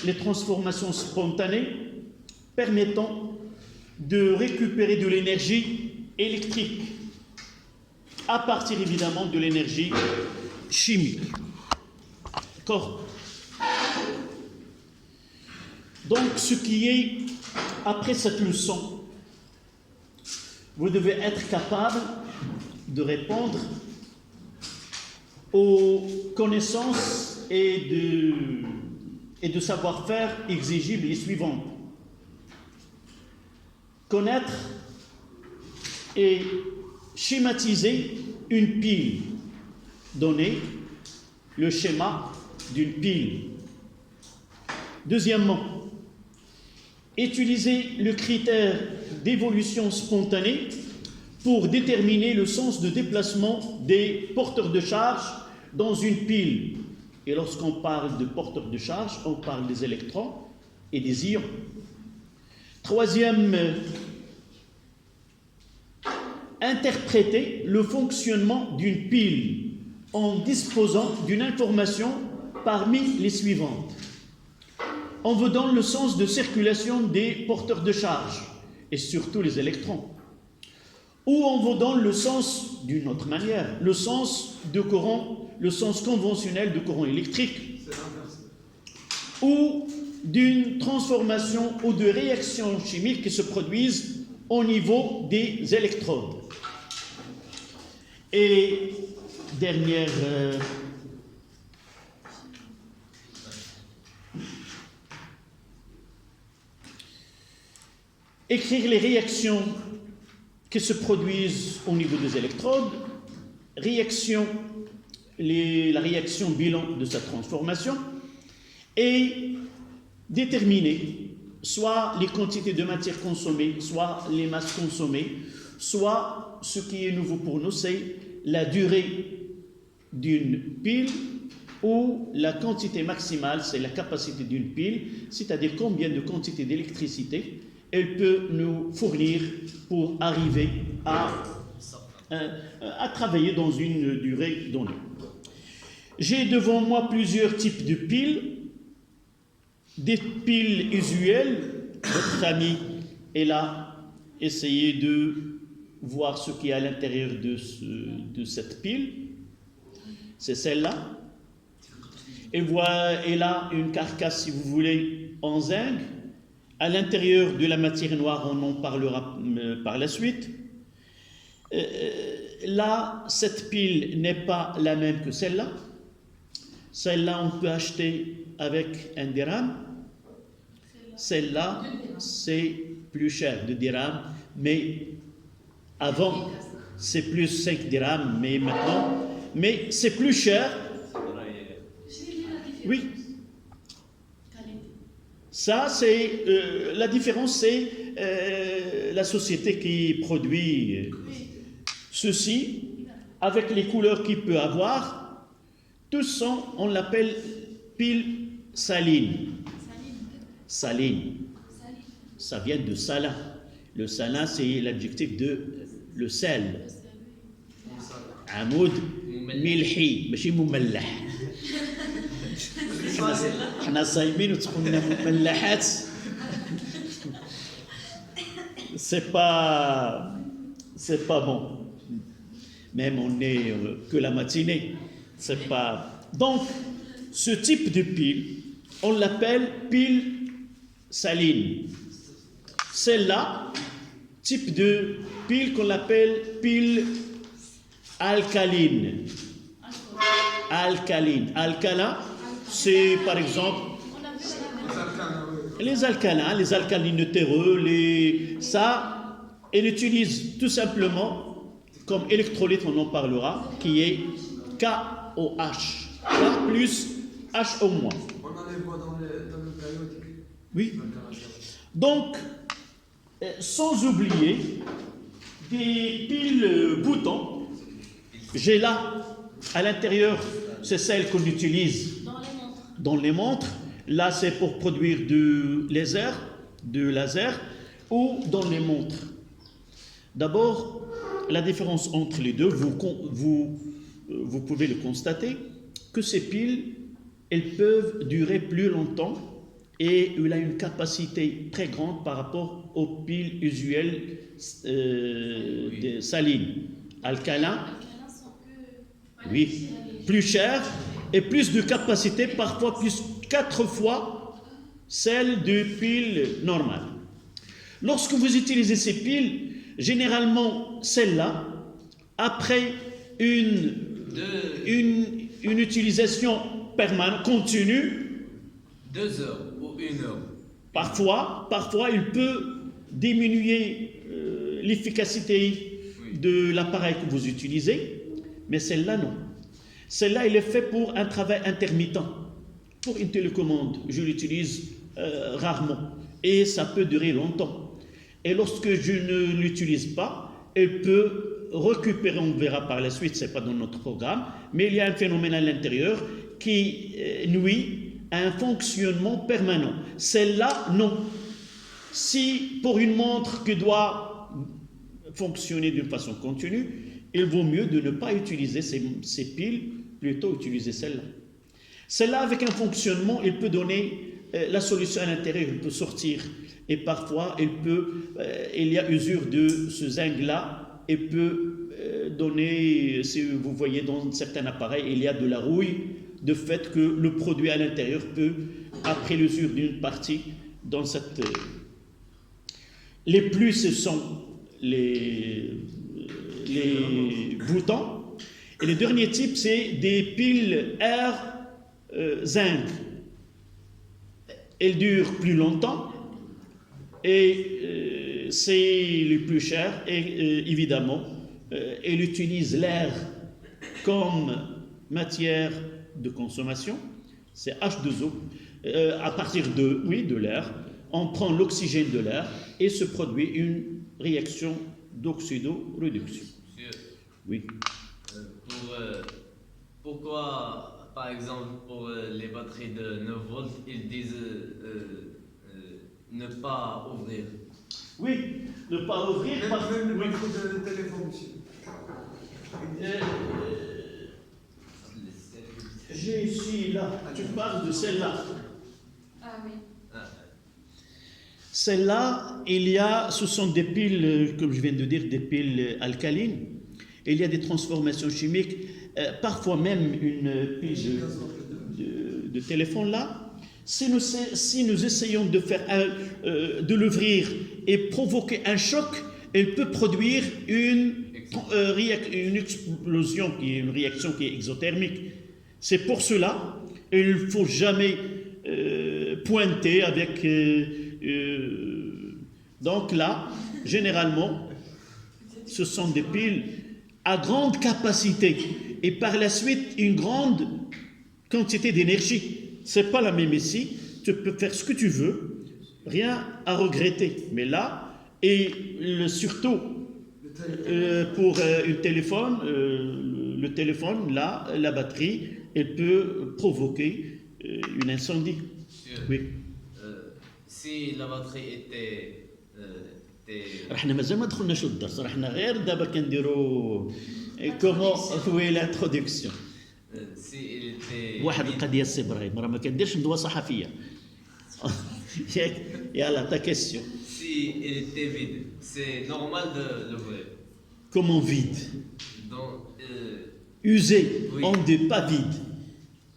les transformations spontanées permettant de récupérer de l'énergie électrique à partir évidemment de l'énergie chimique. D'accord? Donc, ce qui est, après cette leçon, vous devez être capable de répondre aux connaissances et de savoir-faire exigibles les suivants. Connaître et schématiser une pile, donner le schéma d'une pile. Deuxièmement, utiliser le critère d'évolution spontanée pour déterminer le sens de déplacement des porteurs de charge dans une pile. Et lorsqu'on parle de porteurs de charge, on parle des électrons et des ions. Troisième, interpréter le fonctionnement d'une pile en disposant d'une information parmi les suivantes. On vous donne le sens de circulation des porteurs de charge, et surtout les électrons. Ou on vous donne le sens d'une autre manière, le sens de courant, le sens conventionnel de courant électrique. Ou d'une transformation ou de réactions chimiques qui se produisent au niveau des électrodes. Et dernière écrire les réactions qui se produisent au niveau des électrodes, la réaction bilan de sa transformation, et déterminer soit les quantités de matière consommées, soit les masses consommées, soit, ce qui est nouveau pour nous, c'est la durée d'une pile, ou la quantité maximale, c'est la capacité d'une pile, c'est-à-dire combien de quantité d'électricité elle peut nous fournir pour arriver à travailler dans une durée donnée. J'ai devant moi plusieurs types de piles. Des piles usuelles. Votre ami est là, essayez de voir ce qu'il y a à l'intérieur de cette pile. C'est celle-là. Et voilà, elle a une carcasse, si vous voulez, en zinc. À l'intérieur de la matière noire, on en parlera par la suite. Là, cette pile n'est pas la même que celle-là. Celle-là, on peut acheter avec un dirham. Celle-là, c'est plus cher, 2 dirhams. Mais avant, c'est plus 5 dirhams, mais maintenant. Mais c'est plus cher. Oui. Ça, c'est la différence, c'est la société qui produit ceci, avec les couleurs qu'il peut avoir. Tous sont, on l'appelle pile saline. Saline. Ça vient de salin. Le salin, c'est l'adjectif de le sel. Amoud milhi, ماشي مملح. حنا صايمين وتقولنا مملحات. C'est pas bon. Même on n'est que la matinée. C'est pas. Donc, ce type de pile, on l'appelle pile saline. Celle-là, type de pile qu'on appelle pile alcaline. Alcaline. Alcalin, c'est par exemple les alcalins, les alcalines terreux, ça, elle utilise tout simplement comme électrolyte, on en parlera, qui est KOH. K plus H au moins. On en les voit dans le périodique. Oui. Donc, sans oublier des piles boutons. J'ai là, à l'intérieur, c'est celle qu'on utilise dans les montres. Là, c'est pour produire du laser, ou dans les montres. D'abord, la différence entre les deux, vous pouvez le constater, que ces piles, elles peuvent durer plus longtemps et il a une capacité très grande par rapport aux piles usuelles salines. Alcalin, oui, plus cher et plus de capacité, parfois plus 4 fois celle de piles normales. Lorsque vous utilisez ces piles, généralement celle-là, après une utilisation permanente, continue, 2 heures ou 1 heure. Parfois il peut diminuer l'efficacité de l'appareil que vous utilisez, mais celle-là non. Celle-là, elle est faite pour un travail intermittent. Pour une télécommande, je l'utilise rarement et ça peut durer longtemps. Et lorsque je ne l'utilise pas, elle peut récupérer, on verra par la suite, ce n'est pas dans notre programme, mais il y a un phénomène à l'intérieur qui nuit à un fonctionnement permanent. Celle-là, non. Si pour une montre qui doit fonctionner d'une façon continue, il vaut mieux de ne pas utiliser ces piles, plutôt utiliser celle-là. Celle-là, avec un fonctionnement, il peut donner la solution à l'intérieur, il peut sortir. Et parfois, il y a usure de ce zinc-là, et peut donner, si vous voyez dans certains appareils, il y a de la rouille, de fait que le produit à l'intérieur peut, après l'usure d'une partie, dans cette... Les plus, ce sont les boutons. Et le dernier type, c'est des piles air zinc. Elles durent plus longtemps et c'est le plus cher. Et évidemment, elles utilisent l'air comme matière de consommation. C'est H2O. À partir de l'air, on prend l'oxygène de l'air et se produit une réaction d'oxydoréduction. Monsieur, Oui. Pourquoi, par exemple, pour les batteries de 9 volts, ils disent ne pas ouvrir? Oui, ne pas ouvrir. Même le Oui. batterie de téléphone, monsieur. J'ai ici, là, tu parles de celle-là. Ah oui. Celle-là, ce sont des piles, comme je viens de dire, des piles alcalines. Il y a des transformations chimiques, parfois même une pile de téléphone là. Si nous essayons de l'ouvrir et provoquer un choc, elle peut produire une explosion, qui est une réaction qui est exothermique. C'est pour cela, il ne faut jamais pointer avec... donc là, généralement, ce sont des piles à grande capacité et par la suite une grande quantité d'énergie. C'est pas la même ici. Tu peux faire ce que tu veux, rien à regretter. Mais là, et surtout pour un téléphone, le téléphone, là, la batterie, elle peut provoquer un incendie. Monsieur, Oui. si la batterie était احنا مازال ما دخلناش للدرس راحنا غير دابا كنديروا كومون في لانتروداكسيون si il était واحد vide, القضيه السي ابراهيم راه ما كنديرش ندوه صحفيه يلا تا كيسيون si il était vide, c'est normal de l'ouvrir. كومون فيد Donc, usé Oui. on ne dit pas vide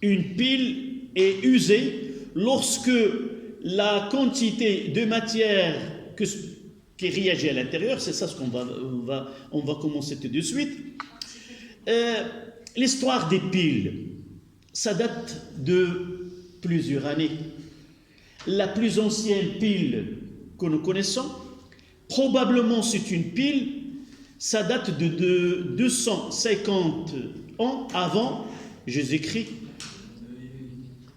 une pile est usée lorsque la quantité de matière qui réagit à l'intérieur, c'est ça ce qu'on va commencer tout de suite. L'histoire des piles, ça date de plusieurs années. La plus ancienne pile que nous connaissons, probablement c'est une pile, ça date de 250 ans avant Jésus-Christ.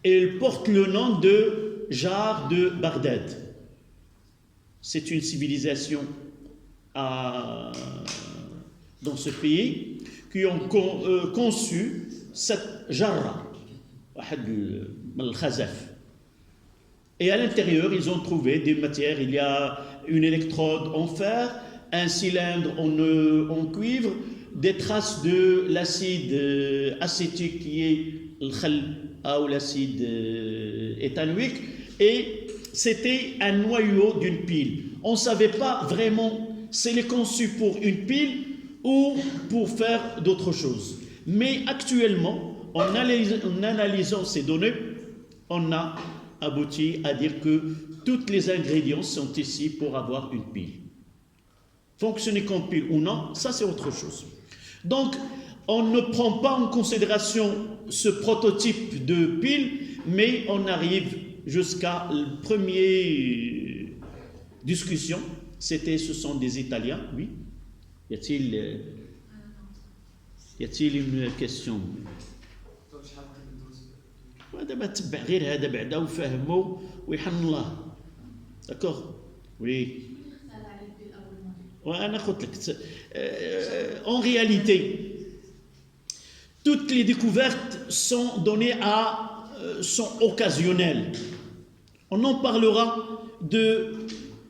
Elle porte le nom de Jar de Bagdad. C'est une civilisation dans ce pays qui ont conçu cette jarra, et à l'intérieur ils ont trouvé des matières. Il y a une électrode en fer, un cylindre en cuivre, des traces de l'acide acétique qui est ou l'acide éthanoïque, et c'était un noyau d'une pile. On ne savait pas vraiment s'il est conçu pour une pile ou pour faire d'autres choses. Mais actuellement, en analysant ces données, on a abouti à dire que tous les ingrédients sont ici pour avoir une pile. Fonctionner comme pile ou non, ça c'est autre chose. Donc, on ne prend pas en considération ce prototype de pile, mais on arrive jusqu'à la première discussion. Ce sont des Italiens, oui. Y a-t-il une question? دابا تبع غير هذا بعدا وفهموا ويحن الله. D'accord? Oui. وأنا قلت لك en réalité toutes les découvertes sont données sont occasionnelles. On en parlera de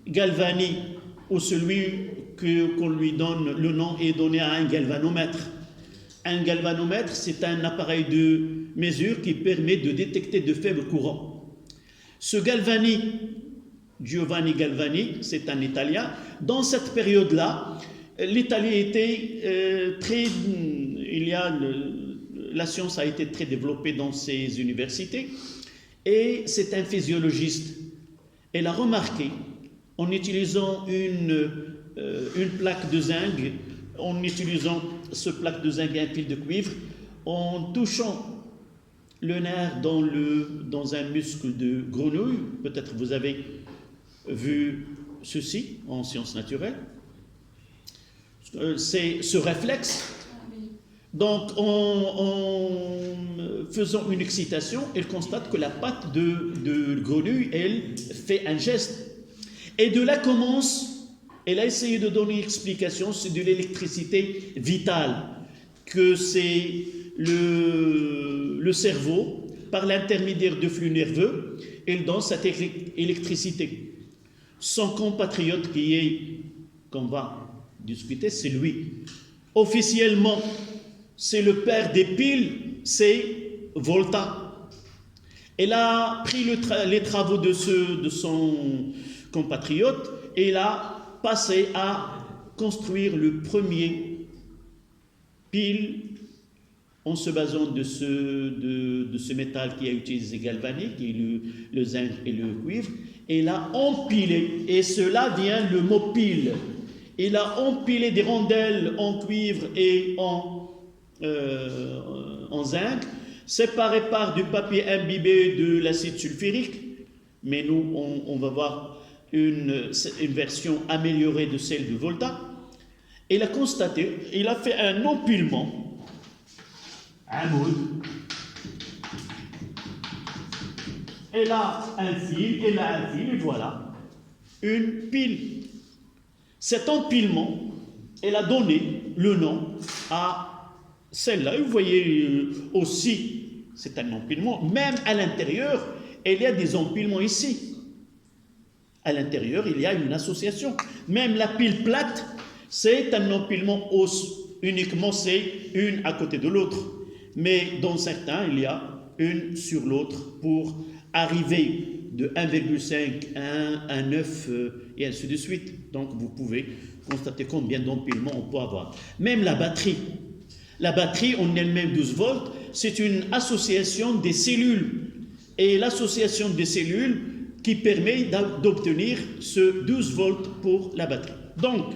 Galvani ou celui qu'on lui donne, le nom est donné à un galvanomètre. Un galvanomètre, c'est un appareil de mesure qui permet de détecter de faibles courants. Ce Galvani, Giovanni Galvani, c'est un Italien. Dans cette période-là, l'Italie était la science a été très développée dans ses universités et c'est un physiologiste. Elle a remarqué, en utilisant une plaque de zinc, en utilisant ce plaque de zinc et un fil de cuivre, en touchant le nerf dans un muscle de grenouille, peut-être vous avez vu ceci en sciences naturelles, c'est ce réflexe. Donc, en faisant une excitation, elle constate que la patte de grenouille, elle fait un geste. Et de là elle a essayé de donner une explication, c'est de l'électricité vitale, que c'est le cerveau, par l'intermédiaire de flux nerveux, il donne cette électricité. Son compatriote qu'on va discuter, c'est lui. Officiellement, c'est le père des piles, c'est Volta. Elle a pris les travaux de son compatriote et il a passé à construire le premier pile en se basant de ce métal qui a utilisé Galvani, qui est le zinc et le cuivre, et il a empilé, et cela vient le mot pile. Il a empilé des rondelles en cuivre et en zinc, séparées par du papier imbibé de l'acide sulfurique, mais nous, on va voir une version améliorée de celle de Volta. Il a constaté, il a fait un empilement, un moule, et là un fil, et voilà, une pile. Cet empilement, elle a donné le nom à celle-là. Vous voyez aussi, c'est un empilement, même à l'intérieur, il y a des empilements ici. À l'intérieur, il y a une association. Même la pile plate, c'est un empilement uniquement, c'est une à côté de l'autre. Mais dans certains, il y a une sur l'autre pour arriver de 1,5 à 1,9 et ainsi de suite. Donc vous pouvez constater combien d'empilements on peut avoir. Même la batterie. La batterie en elle-même 12 volts, c'est une association des cellules. Et l'association des cellules qui permet d'obtenir ce 12 volts pour la batterie. Donc,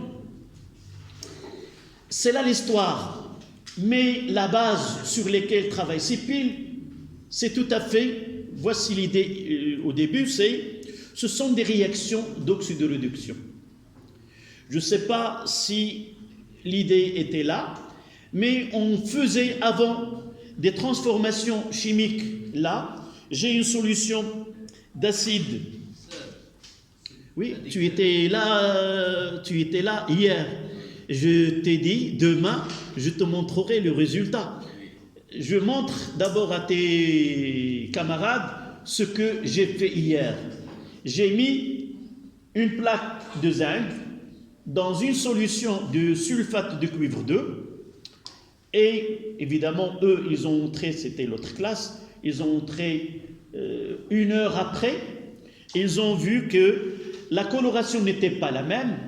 c'est là l'histoire. Mais la base sur laquelle travaillent ces piles, c'est tout à fait, voici l'idée au début, ce sont des réactions d'oxydoréduction. Je ne sais pas si l'idée était là, mais on faisait avant des transformations chimiques là. J'ai une solution d'acide. Oui, tu étais là hier. Je t'ai dit, demain, je te montrerai le résultat. Je montre d'abord à tes camarades ce que j'ai fait hier. J'ai mis une plaque de zinc dans une solution de sulfate de cuivre 2 et évidemment, eux, ils ont entré, c'était l'autre classe, ils ont entré 1 heure après ils ont vu que la coloration n'était pas la même,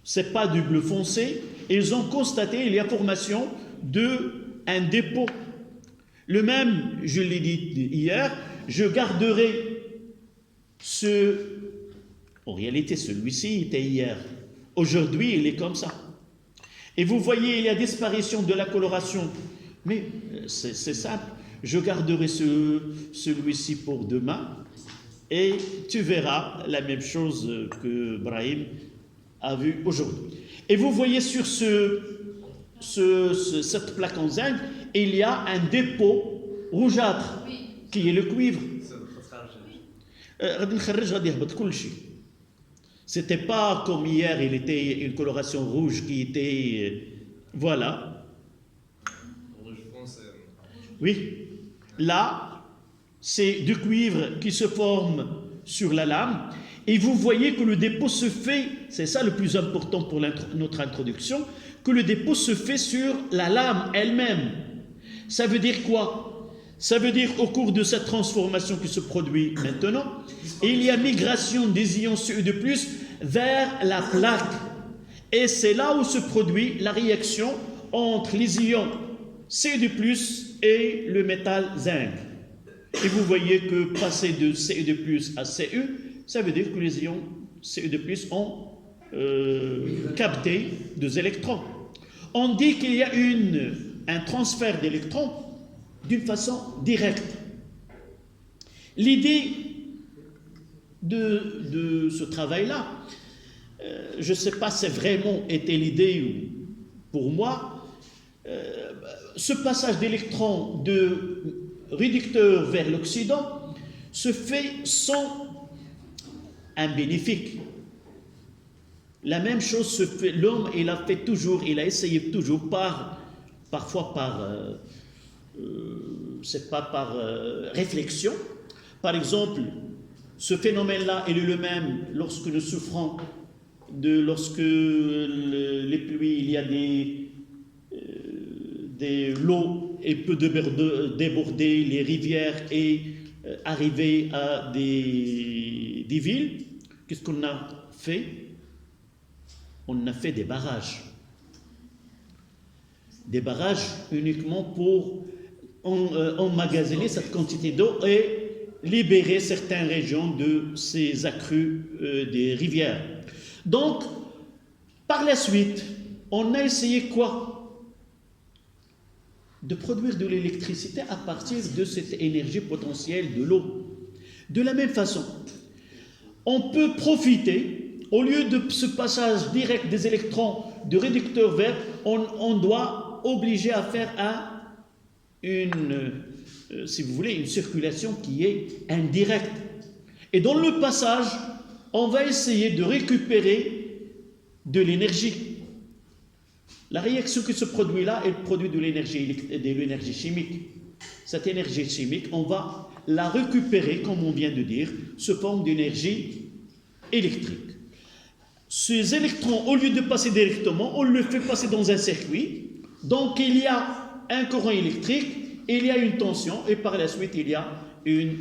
c'est pas du bleu foncé, et ils ont constaté il y a formation d'un dépôt. Le même, je l'ai dit hier, je garderai en réalité celui-ci était hier, aujourd'hui il est comme ça. Et vous voyez, il y a disparition de la coloration, mais c'est simple, je garderai celui-ci pour demain, et tu verras la même chose que Brahim a vu aujourd'hui. Et vous voyez sur cette plaque en zinc, il y a un dépôt rougeâtre qui est le cuivre. C'était pas comme hier, il était une coloration rouge qui était voilà. Rouge foncé. Oui. Là, c'est du cuivre qui se forme sur la lame. Et vous voyez que le dépôt se fait, c'est ça le plus important pour notre introduction, que le dépôt se fait sur la lame elle-même. Ça veut dire quoi? Ça veut dire au cours de cette transformation qui se produit maintenant, il y a migration des ions Ce2+, vers la plaque. Et c'est là où se produit la réaction entre les ions Ce2+, et le métal zinc. Et vous voyez que passer de Ce2+ à Cu, ça veut dire que les ions Ce2+ ont capté des électrons. On dit qu'il y a un transfert d'électrons d'une façon directe. L'idée de ce travail-là, je ne sais pas si vraiment était l'idée pour moi, ce passage d'électrons de réducteur vers l'Occident se fait sans un bénéfique. La même chose se fait, l'homme il a fait toujours, il a essayé toujours parfois par c'est pas par réflexion. Par exemple, ce phénomène-là il est le même lorsque nous souffrons lorsque les pluies, il y a l'eau et peut déborder les rivières et arriver à des villes. Qu'est-ce qu'on a fait? On a fait des barrages. Des barrages uniquement pour emmagasiner cette quantité d'eau et libérer certaines régions de ces accrues des rivières. Donc, par la suite, on a essayé quoi? De produire de l'électricité à partir de cette énergie potentielle de l'eau. De la même façon, on peut profiter, au lieu de ce passage direct des électrons de réducteur vers, on doit obliger à faire si vous voulez, une circulation qui est indirecte. Et dans le passage, on va essayer de récupérer de l'énergie. La réaction qui se produit là, elle produit de l'énergie chimique. Cette énergie chimique, on va la récupérer, comme on vient de dire, sous forme d'énergie électrique. Ces électrons, au lieu de passer directement, on le fait passer dans un circuit. Donc il y a un courant électrique, il y a une tension, et par la suite il y a une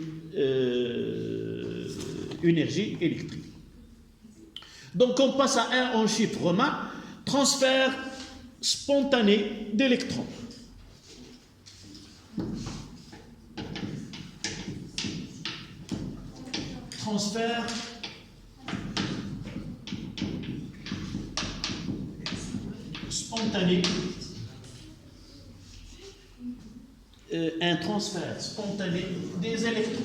énergie électrique. Donc on passe à un en chiffre romain, transfert spontané d'électrons. Transfert spontané. Un transfert spontané des électrons.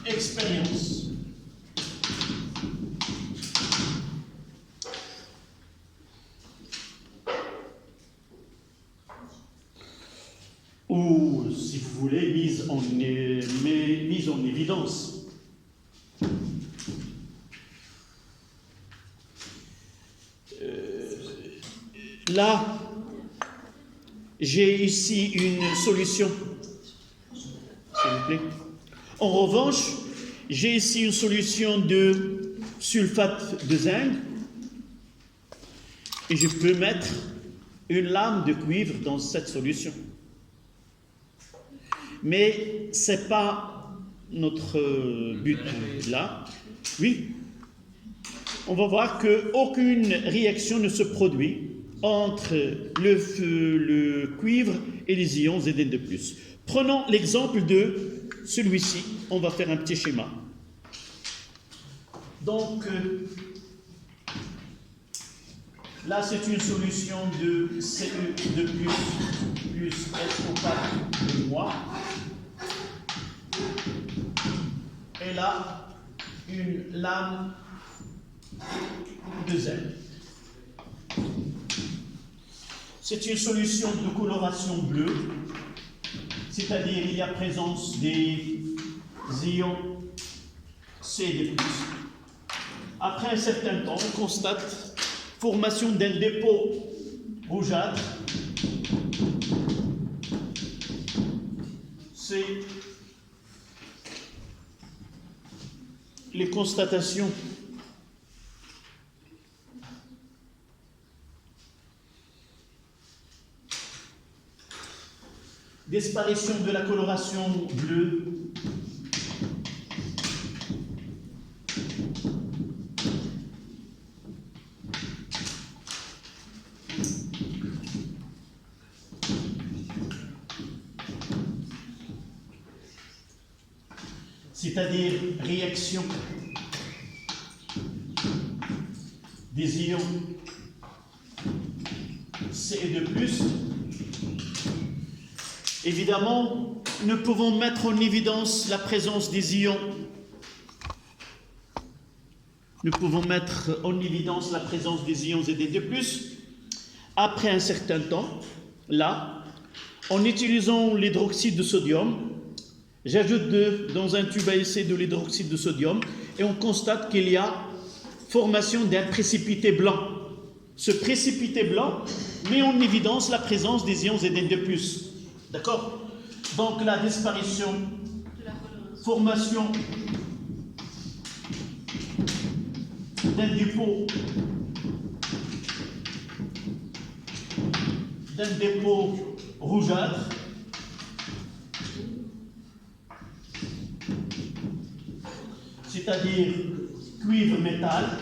Expérience. Ou, si vous voulez, mise en évidence. Là, j'ai ici une solution, s'il vous plaît. En revanche, j'ai ici une solution de sulfate de zinc et je peux mettre une lame de cuivre dans cette solution. Mais ce n'est pas notre but là. Oui. On va voir qu'aucune réaction ne se produit entre le cuivre et les ions Zn+. Prenons l'exemple de celui-ci. On va faire un petit schéma. Donc, là, c'est une solution de Ce2+, plus SO4 de moi. Et là, une lame de Z. C'est une solution de coloration bleue, c'est-à-dire il y a présence des ions C2+. Après un certain temps, on constate formation d'un dépôt rougeâtre. C'est les constatations disparition de la coloration bleue, c'est-à-dire réaction des ions Ce2+. Évidemment, nous pouvons mettre en évidence la présence des ions. Nous pouvons mettre en évidence la présence des ions Zn2+. Après un certain temps, là, en utilisant l'hydroxyde de sodium, j'ajoute dans un tube à essai de l'hydroxyde de sodium et on constate qu'il y a formation d'un précipité blanc. Ce précipité blanc met en évidence la présence des ions Zn2+. D'accord? Donc la disparition, formation d'un dépôt rougeâtre, c'est-à-dire cuivre-métal,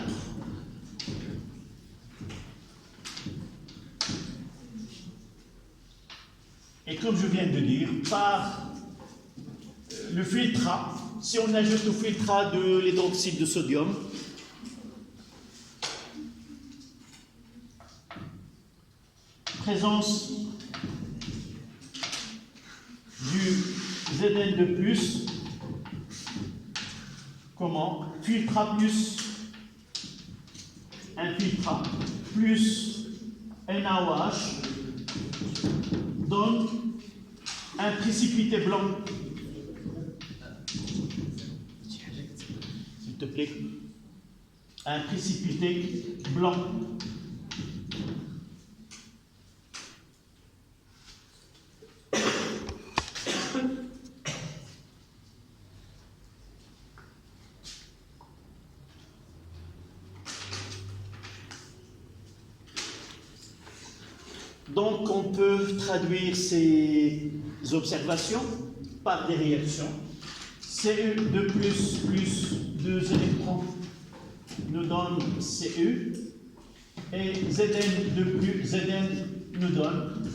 et comme je viens de dire, par le filtrat, si on ajoute au filtrat de l'hydroxyde de sodium, présence du Zn2+, comment? Filtrat plus un filtrat plus NaOH donne un précipité blanc. S'il te plaît. Un précipité blanc. Donc, on peut traduire ces observations par des réactions. Ce2+, plus 2 électrons nous donne Cu, et Zn nous donne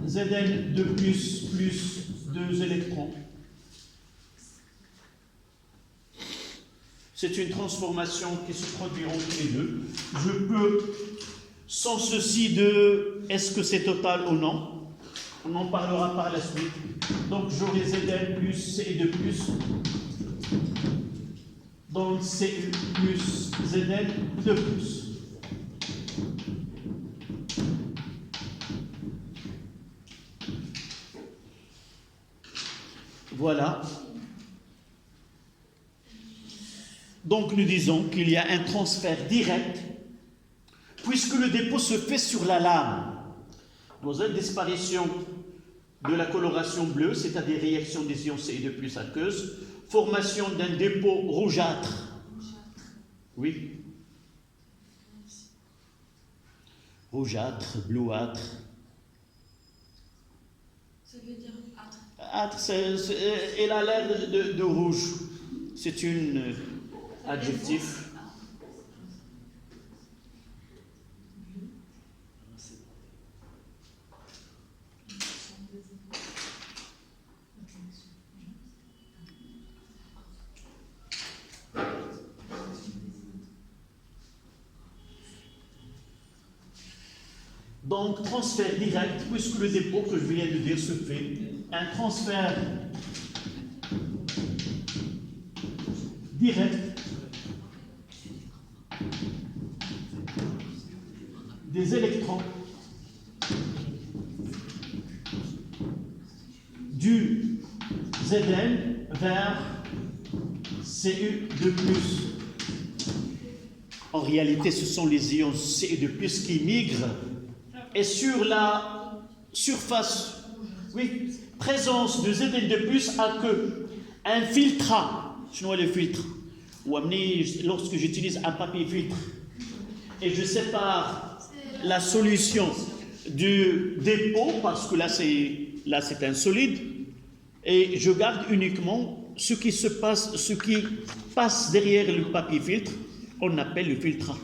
Zn2+, plus 2 électrons. C'est une transformation qui se produit entre les deux. Je peux, sans souci de est-ce que c'est total ou non, on en parlera par la suite. Donc j'aurai Zn plus Ce2+, donc Cu plus Zn2+. Voilà. Donc nous disons qu'il y a un transfert direct puisque le dépôt se fait sur la lame. Dans une disparition de la coloration bleue, c'est-à-dire réaction des ions Ce2+ aqueuse, formation d'un dépôt rougeâtre. Oui. Rougeâtre, bleuâtre. Ça veut dire Elle a l'air de rouge. C'est un adjectif. Donc, transfert direct, puisque le dépôt que je viens de dire se fait, un transfert direct des électrons du Zn vers Cu2+. En réalité, ce sont les ions Cu2+ qui migrent. Et sur la surface, oui, présence de Zn2+ a que un filtrat. Je vois le filtre. Lorsque j'utilise un papier filtre et je sépare la solution du dépôt, parce que là c'est un solide, et je garde uniquement ce qui passe derrière le papier filtre, on appelle le filtrat.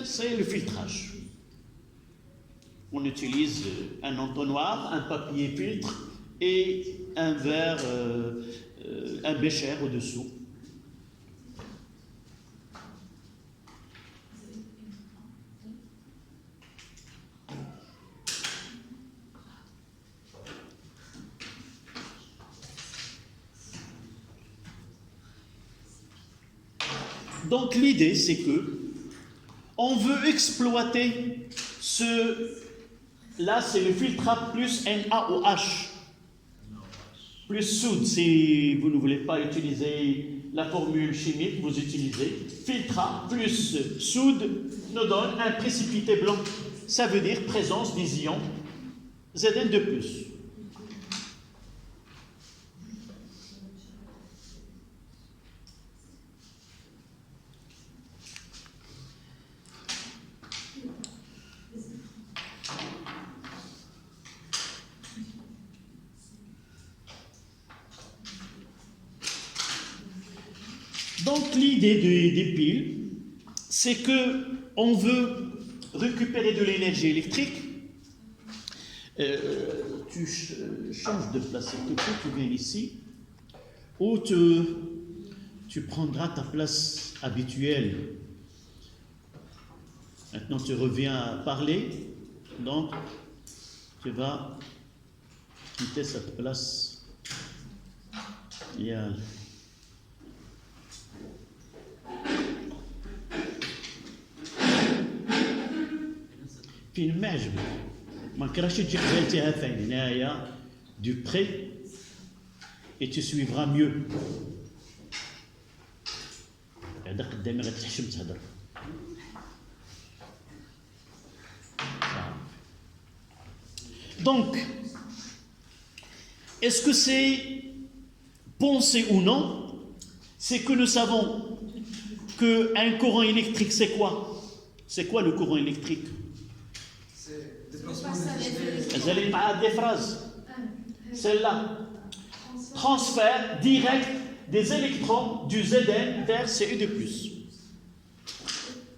C'est le filtrage. On utilise un entonnoir, un papier filtre et un verre, un bécher au-dessous. Donc l'idée c'est que on veut exploiter là c'est le filtrat plus NaOH, plus soude. Si vous ne voulez pas utiliser la formule chimique, vous utilisez filtrat plus soude nous donne un précipité blanc. Ça veut dire présence des ions Zn2+. Donc l'idée des piles, c'est que on veut récupérer de l'énergie électrique. Tu changes de place, s'il te plaît, tu viens ici, ou tu prendras ta place habituelle. Maintenant tu reviens à parler, donc tu vas quitter cette place. فين ما عجبك ما نكرهش تجي قبالتيها فين هنايا du près et tu suivras mieux. هذا قدامي غتحشم تهضر. Donc est-ce que c'est pensé ou non? C'est que nous savons qu'un courant électrique c'est quoi? C'est quoi le courant électrique? Vous allez pas des phrases. Celle-là. Transfert direct des électrons du Zn vers Cu2+.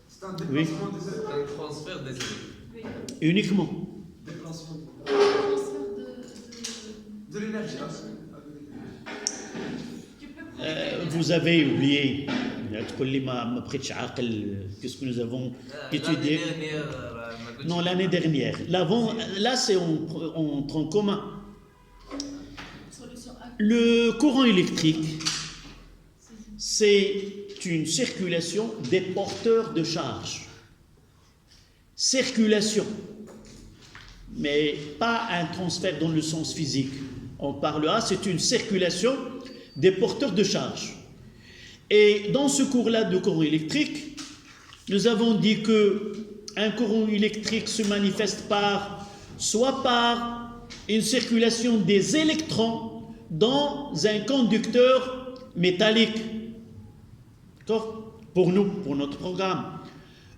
C'est un déplacement des électrons. Un transfert des électrons. Uniquement. Déplacement de l'énergie. Vous avez oublié. Qu'est-ce que nous avons étudié? Non, l'année dernière. Là, c'est en tronc commun. Le courant électrique, c'est une circulation des porteurs de charge. Circulation, mais pas un transfert dans le sens physique. On parlera, c'est une circulation des porteurs de charge. Et dans ce cours-là de courant électrique, nous avons dit qu'un courant électrique se manifeste soit par une circulation des électrons dans un conducteur métallique, d'accord, pour nous, pour notre programme,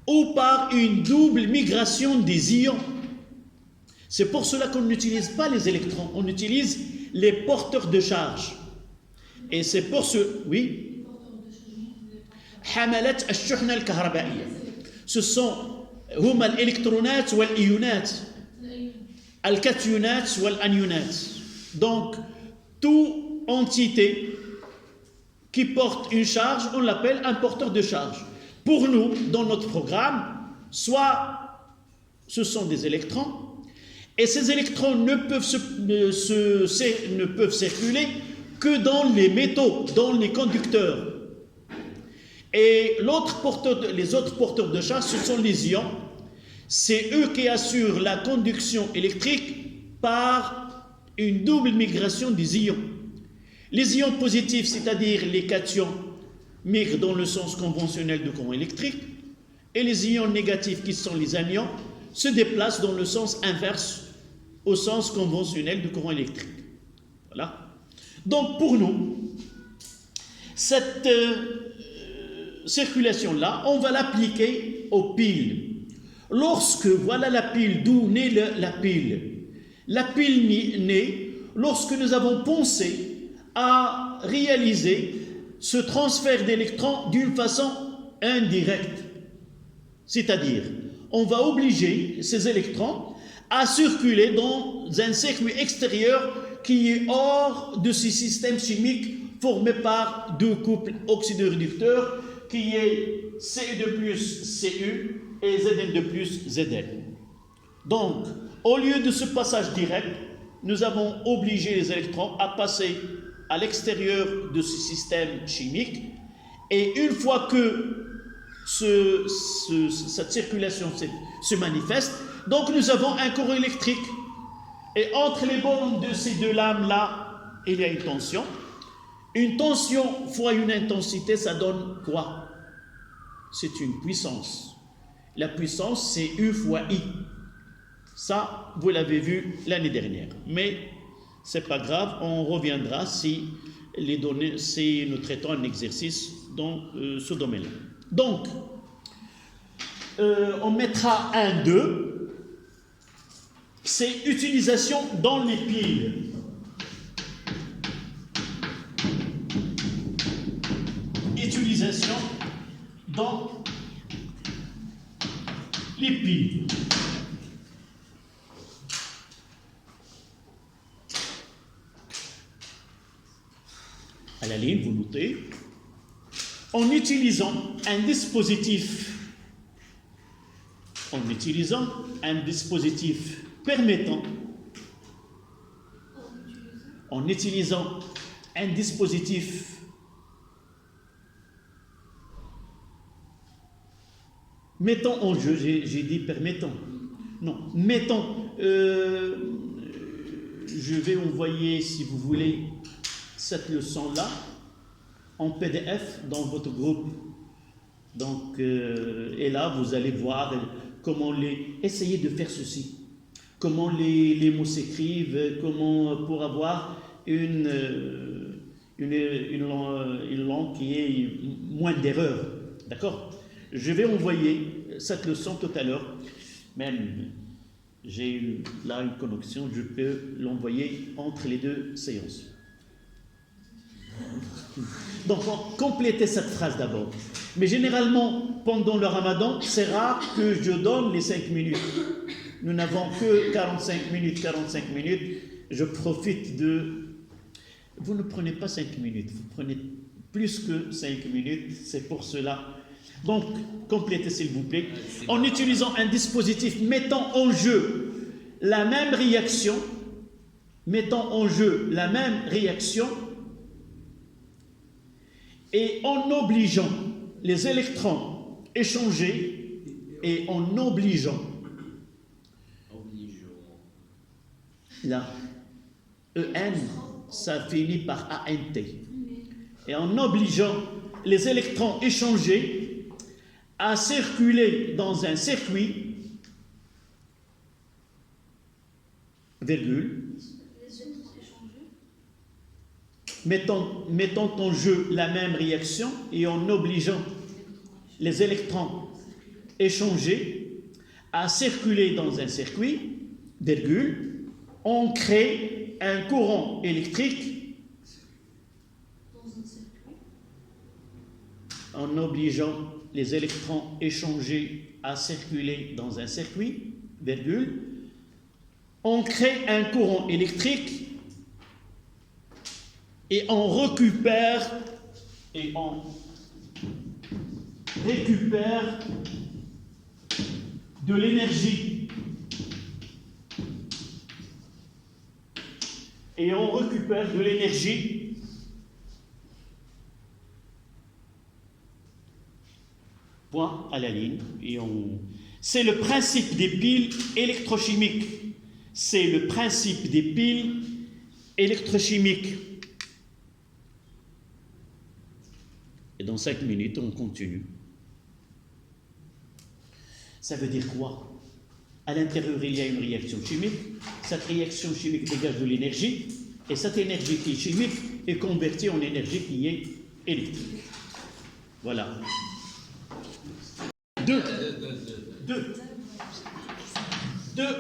ou par une double migration des ions. C'est pour cela qu'on n'utilise pas les électrons, on utilise les porteurs de charge. Et c'est pour ce... Oui. حملة الشحنة الكهربائية. Ce sont هما الإلكترونات والإيونات. الكاتيونات والأنيونات. Donc, toute entité qui porte une charge, on l'appelle un porteur de charge. Pour nous, dans notre programme, soit ce sont des électrons, et ces électrons ne peuvent circuler que dans les métaux, dans les conducteurs. Et les autres porteurs de charge, ce sont les ions. C'est eux qui assurent la conduction électrique par une double migration des ions. Les ions positifs, c'est-à-dire les cations, migrent dans le sens conventionnel du courant électrique, et les ions négatifs, qui sont les anions, se déplacent dans le sens inverse au sens conventionnel du courant électrique. Voilà. Donc pour nous, cette circulation-là, on va l'appliquer aux piles. Lorsque, voilà la pile, d'où naît la pile. La pile naît lorsque nous avons pensé à réaliser ce transfert d'électrons d'une façon indirecte. C'est-à-dire, on va obliger ces électrons à circuler dans un circuit extérieur qui est hors de ce système chimique formé par deux couples oxydoréducteurs qui est Ce2 plus Cu et Zn2 plus Zn. Donc, au lieu de ce passage direct, nous avons obligé les électrons à passer à l'extérieur de ce système chimique, et une fois que cette circulation se manifeste, donc nous avons un courant électrique, et entre les bornes de ces deux lames-là, il y a une tension. Une tension fois une intensité, ça donne quoi? C'est une puissance. La puissance, c'est U fois I. Ça, vous l'avez vu l'année dernière. Mais c'est pas grave, on reviendra si nous traitons un exercice dans ce domaine-là. Donc, on mettra 1, 2. C'est utilisation dans les piles. Utilisation dans les piles. À la ligne, vous notez, en utilisant un dispositif permettant, en utilisant un dispositif mettant en jeu, j'ai dit permettant, non, mettant, je vais envoyer, si vous voulez, cette leçon-là en PDF dans votre groupe. Donc, et là, vous allez voir comment essayer de faire ceci, comment les mots s'écrivent, comment pour avoir une langue qui ait moins d'erreurs. D'accord? Je vais envoyer cette leçon tout à l'heure. Même, j'ai là une connexion, je peux l'envoyer entre les deux séances. Donc, complétez cette phrase d'abord. Mais généralement, pendant le ramadan, c'est rare que je donne les 5 minutes. Nous n'avons que 45 minutes. Je profite de... Vous ne prenez pas 5 minutes, vous prenez plus que 5 minutes, c'est pour cela. Donc, complétez s'il vous plaît. En utilisant un dispositif mettant en jeu la même réaction, et en obligeant les électrons échangés et en obligeant là, EN, ça finit par ANT, et en obligeant les électrons échangés à circuler dans un circuit, virgule, mettant en jeu la même réaction et en obligeant les électrons échangés à circuler dans un circuit, virgule, on crée un courant électrique en obligeant les électrons échangés à circuler dans un circuit, virgule, on crée un courant électrique et on récupère de l'énergie. Et on récupère de l'énergie point à la ligne. C'est le principe des piles électrochimiques. C'est le principe des piles électrochimiques. Et dans 5 minutes, on continue. Ça veut dire quoi? À l'intérieur, il y a une réaction chimique. Cette réaction chimique dégage de l'énergie. Et cette énergie qui est chimique est convertie en énergie qui est électrique. Voilà. 2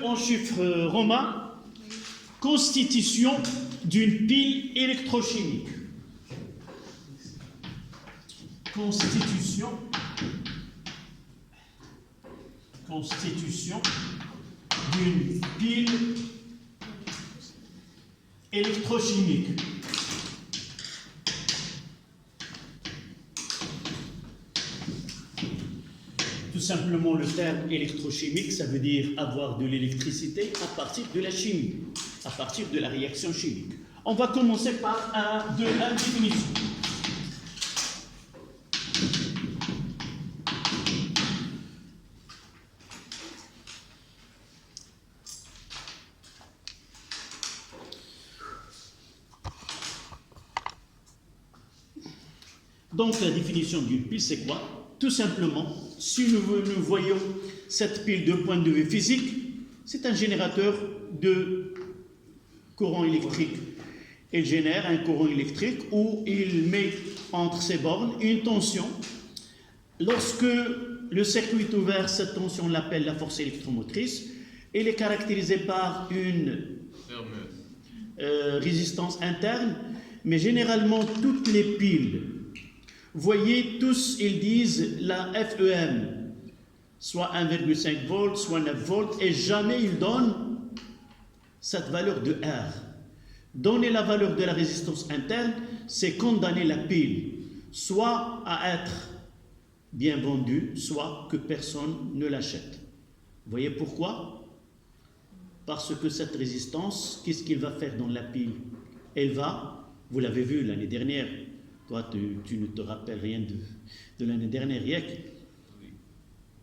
en chiffres romains. Constitution d'une pile électrochimique. Constitution d'une pile électrochimique. Tout simplement, le terme électrochimique, ça veut dire avoir de l'électricité à partir de la chimie, à partir de la réaction chimique. On va commencer par la définition. Donc, la définition d'une pile, c'est quoi? Tout simplement, si nous voyons cette pile d'un point de vue physique, c'est un générateur de courant électrique. Il génère un courant électrique où il met entre ses bornes une tension. Lorsque le circuit est ouvert, cette tension, on l'appelle la force électromotrice. Elle est caractérisée par une résistance interne, mais généralement, toutes les piles, voyez, tous, ils disent la FEM, soit 1,5 volts, soit 9 volts, et jamais ils donnent cette valeur de R. Donner la valeur de la résistance interne, c'est condamner la pile, soit à être bien vendue, soit que personne ne l'achète. Vous voyez pourquoi? Parce que cette résistance, qu'est-ce qu'il va faire dans la pile? Elle va, vous l'avez vu l'année dernière, toi, tu ne te rappelles rien de l'année dernière, Yek.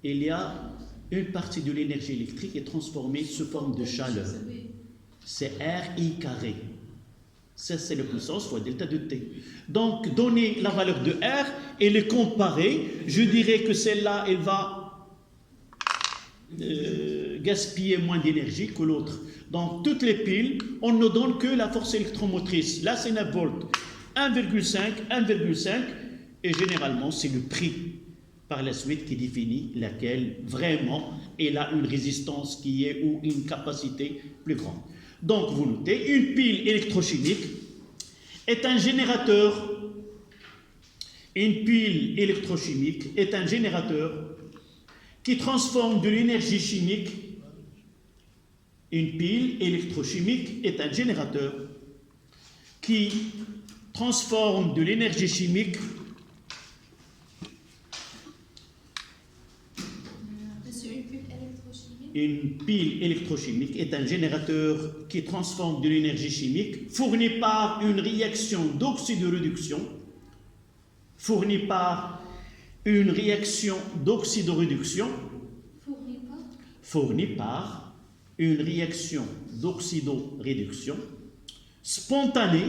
Il y a une partie de l'énergie électrique qui est transformée sous forme de chaleur. C'est RI carré. Ça, c'est la puissance fois delta de T. Donc, donner la valeur de R et les comparer, je dirais que celle-là, elle va gaspiller moins d'énergie que l'autre. Donc, toutes les piles, on ne donne que la force électromotrice. Là, c'est 9 volts. 1,5, et généralement c'est le prix par la suite qui définit laquelle vraiment elle a une résistance qui est ou une capacité plus grande. Donc vous notez, une pile électrochimique est un générateur. Une pile électrochimique est un générateur qui transforme de l'énergie chimique. Une pile électrochimique est un générateur qui transforme de l'énergie chimique Une pile électrochimique est un générateur qui transforme de l'énergie chimique fournie par une réaction d'oxydoréduction, spontanée.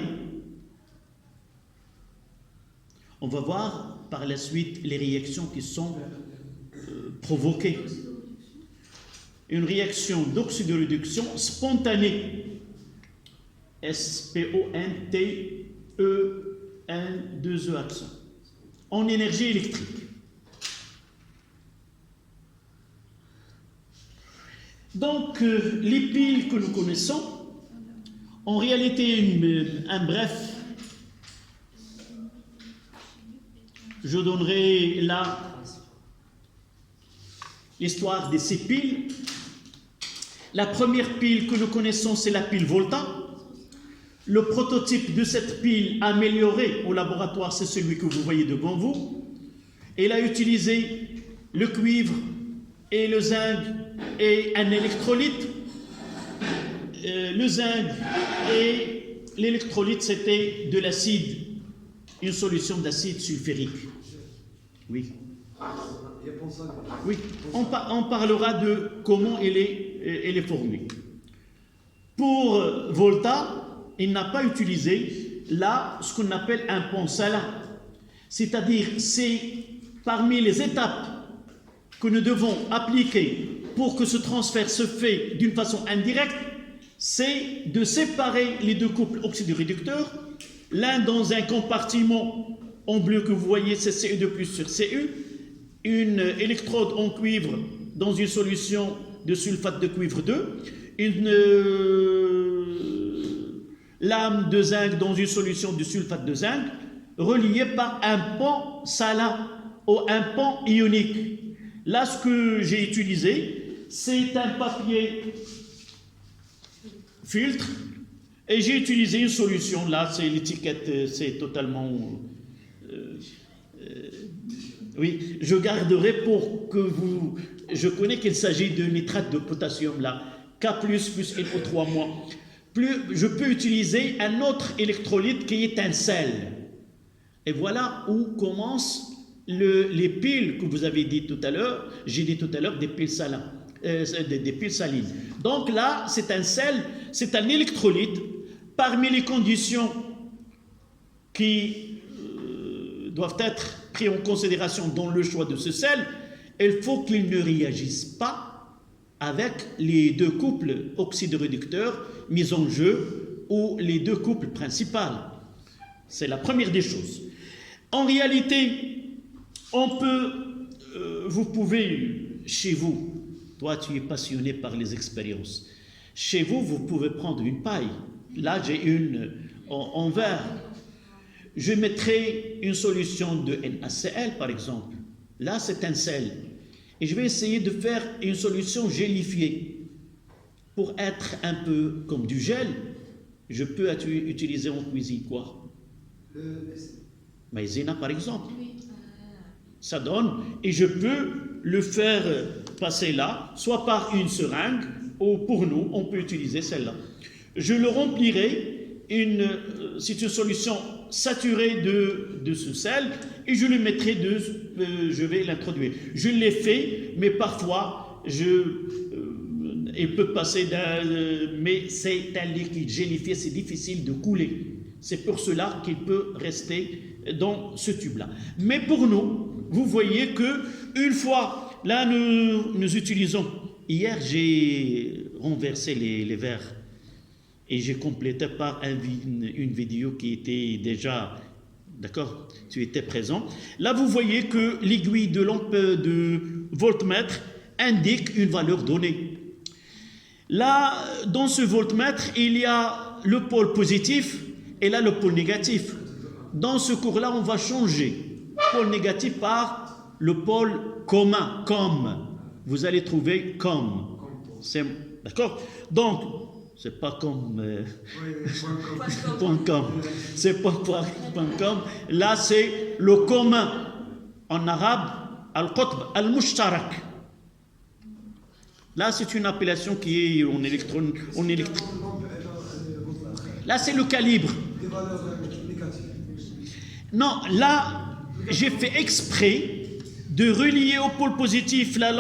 On va voir par la suite les réactions qui sont provoquées. Une réaction d'oxydoréduction spontanée, S-P-O-N-T-E-N-2-E accent, en énergie électrique. Donc, les piles que nous connaissons, en réalité, un bref, je donnerai là l'histoire de ces piles. La première pile que nous connaissons, c'est la pile Volta. Le prototype de cette pile améliorée au laboratoire, c'est celui que vous voyez devant vous. Elle a utilisé le cuivre et le zinc et un électrolyte. Le zinc et l'électrolyte, c'était de l'acide, une solution d'acide sulfurique. Oui. Oui, on parlera de comment elle est formée. Pour Volta, il n'a pas utilisé là ce qu'on appelle un pont salin. C'est-à-dire, c'est parmi les étapes que nous devons appliquer pour que ce transfert se fait d'une façon indirecte, c'est de séparer les deux couples oxydoréducteurs, l'un dans un compartiment en bleu que vous voyez, c'est Cu2+ sur Cu, une électrode en cuivre dans une solution de sulfate de cuivre 2, une lame de zinc dans une solution de sulfate de zinc, reliée par un pont salin ou un pont ionique. Là, ce que j'ai utilisé, c'est un papier filtre et j'ai utilisé une solution. Là, c'est l'étiquette, c'est totalement... oui, je garderai pour que vous... Je connais qu'il s'agit de nitrate de potassium, là, K+, plus NO3-. Je peux utiliser un autre électrolyte qui est un sel. Et voilà où commencent les piles que vous avez dit tout à l'heure. J'ai dit tout à l'heure des piles salines. Des piles salines. Donc là, c'est un sel, c'est un électrolyte. Parmi les conditions qui doivent être prises en considération dans le choix de ce sel, il faut qu'il ne réagisse pas avec les deux couples oxydoréducteurs mis en jeu ou les deux couples principaux. C'est la première des choses. En réalité, on peut, vous pouvez, chez vous, toi tu es passionné par les expériences, chez vous, vous pouvez prendre une paille. Là, j'ai une en verre. Je mettrai une solution de NaCl, par exemple. Là, c'est un sel. Et je vais essayer de faire une solution gélifiée. Pour être un peu comme du gel, je peux utiliser en cuisine quoi? Maïzena, par exemple. Ça donne, et je peux le faire passer là, soit par une seringue, ou pour nous, on peut utiliser celle-là. Je le remplirai, c'est une solution saturée de ce sel, et je le mettrai je vais l'introduire. Je l'ai fait, mais parfois, il peut passer mais c'est un liquide gélifié, c'est difficile de couler. C'est pour cela qu'il peut rester dans ce tube-là. Mais pour nous, vous voyez que une fois, là, nous utilisons. Hier, j'ai renversé les verres et j'ai complété par une vidéo qui était déjà, d'accord, tu étais présent. Là, vous voyez que l'aiguille de lampe de voltmètre indique une valeur donnée. Là, dans ce voltmètre, il y a le pôle positif et là le pôle négatif. Dans ce cours-là, on va changer le pôle négatif par le pôle commun, comme. Vous allez trouver comme. D'accord? Donc, c'est pas comme .com. C'est pas .com. Là, c'est le commun. En arabe, al-qutb, al-mushtarak. Là, c'est une appellation qui est en électron. Là, c'est le calibre. Non, là, j'ai fait exprès de relier au pôle positif la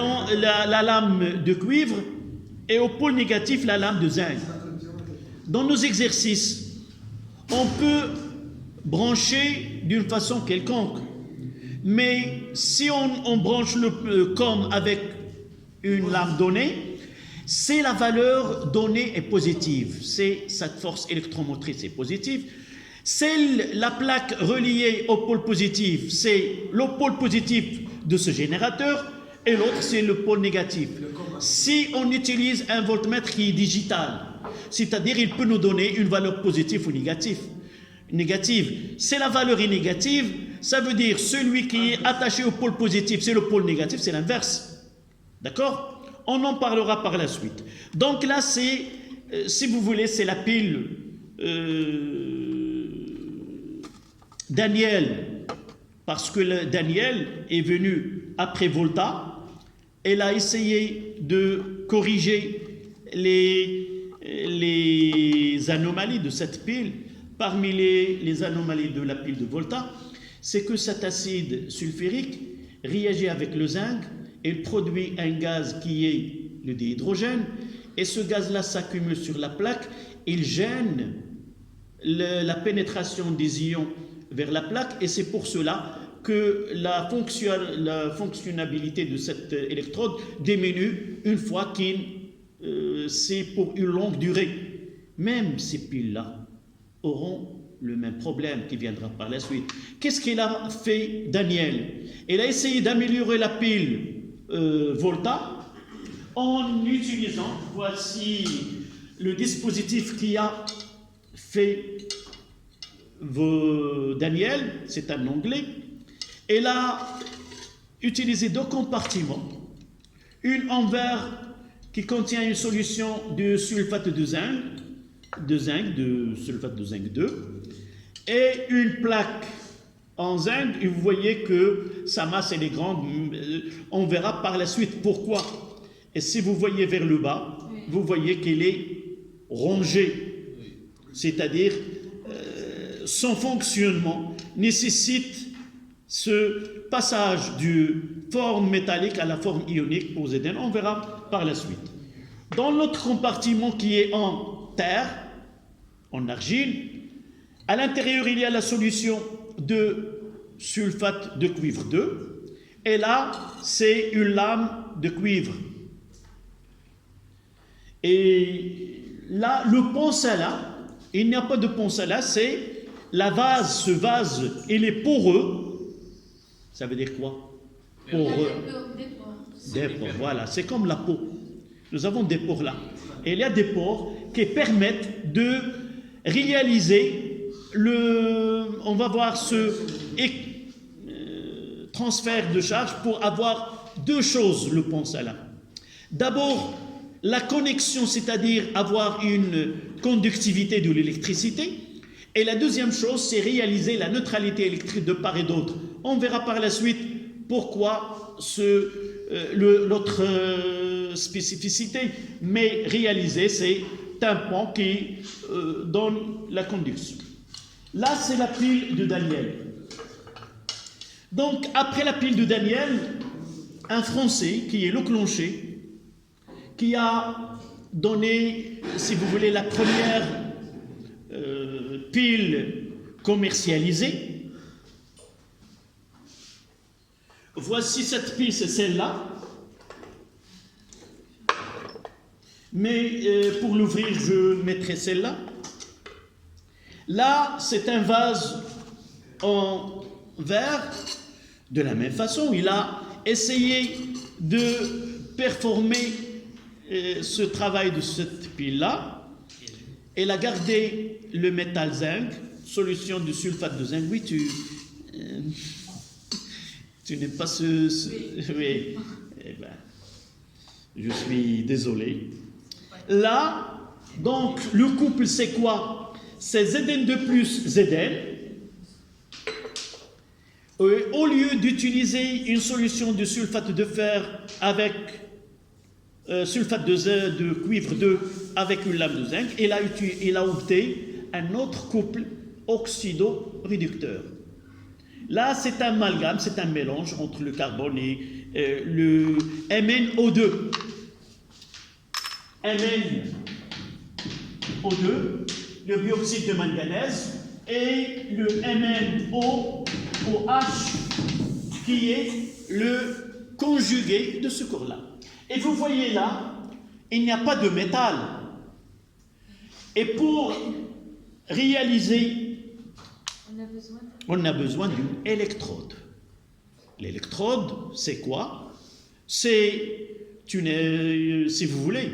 lame de cuivre et au pôle négatif la lame de zinc. Dans nos exercices, on peut brancher d'une façon quelconque. Mais si on branche le comme avec une lame donnée, c'est la valeur donnée est positive. C'est cette force électromotrice est positive. C'est la plaque reliée au pôle positif, c'est le pôle positif de ce générateur et l'autre c'est le pôle négatif. si on utilise un voltmètre qui est digital, c'est-à-dire il peut nous donner une valeur positive ou négative. Si la valeur est négative, ça veut dire celui qui est attaché au pôle positif, c'est le pôle négatif, c'est l'inverse. D'accord? On en parlera par la suite. Donc là, c'est, si vous voulez, c'est la pile Daniel, parce que Daniel est venu après Volta. Elle a essayé de corriger les anomalies de cette pile. Parmi les anomalies de la pile de Volta, c'est que cet acide sulfurique réagit avec le zinc et produit un gaz qui est le dihydrogène, et ce gaz-là s'accumule sur la plaque, il gêne la pénétration des ions vers la plaque, et c'est pour cela que la fonctionnalité de cette électrode diminue une fois c'est pour une longue durée. Même ces piles-là auront le même problème qui viendra par la suite. Qu'est-ce qu'il a fait Daniel? Il a essayé d'améliorer la pile Volta en utilisant, voici le dispositif qui a fait Daniel, c'est un anglais. Elle a utilisé deux compartiments, une en verre qui contient une solution de sulfate de zinc, de sulfate de zinc 2, et une plaque en zinc, et vous voyez que sa masse elle est grande, on verra par la suite pourquoi. Et si vous voyez vers le bas, vous voyez qu'elle est rongée, c'est-à-dire son fonctionnement nécessite ce passage du forme métallique à la forme ionique pour Zn. On verra par la suite. Dans l'autre compartiment qui est en terre, en argile, à l'intérieur il y a la solution de sulfate de cuivre 2, et là c'est une lame de cuivre. Et là, le ponsala, il n'y a pas de ponsala, c'est la vase, ce vase, il est poreux. Ça veut dire quoi? Poreux. Des pores, voilà, c'est comme la peau. Nous avons des pores là. Et il y a des pores qui permettent de réaliser on va voir ce transfert de charge pour avoir deux choses, le ponsala. D'abord, la connexion, c'est-à-dire avoir une conductivité de l'électricité. Et la deuxième chose, c'est réaliser la neutralité électrique de part et d'autre. On verra par la suite pourquoi l'autre spécificité, mais réaliser, c'est un pont qui donne la conduction. Là, c'est la pile de Daniel. Donc, après la pile de Daniel, un Français qui est Leclanché, qui a donné, si vous voulez, la première pile commercialisée. Voici cette pile, c'est celle-là. Mais pour l'ouvrir, je mettrai celle-là. Là, c'est un vase en verre. De la même façon, il a essayé de performer ce travail de cette pile-là. Elle a gardé le métal zinc, solution de sulfate de zinc. Oui, tu n'aimes pas oui. Eh ben, je suis désolé. Là, donc, le couple, c'est quoi? C'est Zn2 plus Zn. Au lieu d'utiliser une solution de sulfate de fer avec sulfate de cuivre 2 avec une lame de zinc, il a opté un autre couple oxydo-réducteur. Là, c'est un amalgame, c'est un mélange entre le carbone et le MnO2. MnO2, le bioxyde de manganèse, et le MnOOH, qui est le conjugué de ce corps-là. Et vous voyez là, il n'y a pas de métal. Et pour réaliser, on a besoin d'une électrode. L'électrode, c'est quoi? C'est si vous voulez,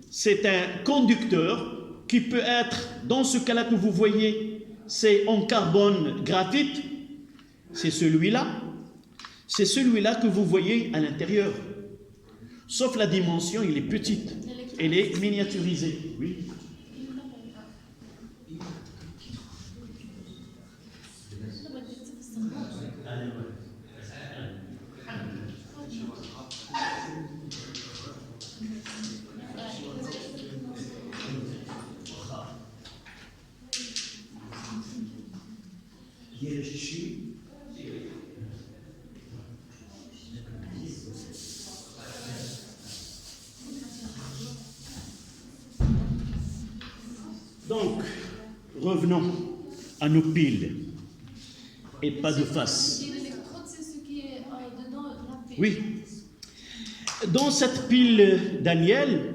c'est un conducteur qui peut être, dans ce cas-là que vous voyez, c'est en carbone graphite, c'est celui-là que vous voyez à l'intérieur. Sauf la dimension, il est petite, elle est miniaturisée. Oui. Donc, revenons à nos piles et pas de face. L'électrode, c'est ce qui est dedans la pile. Oui. Dans cette pile Daniel,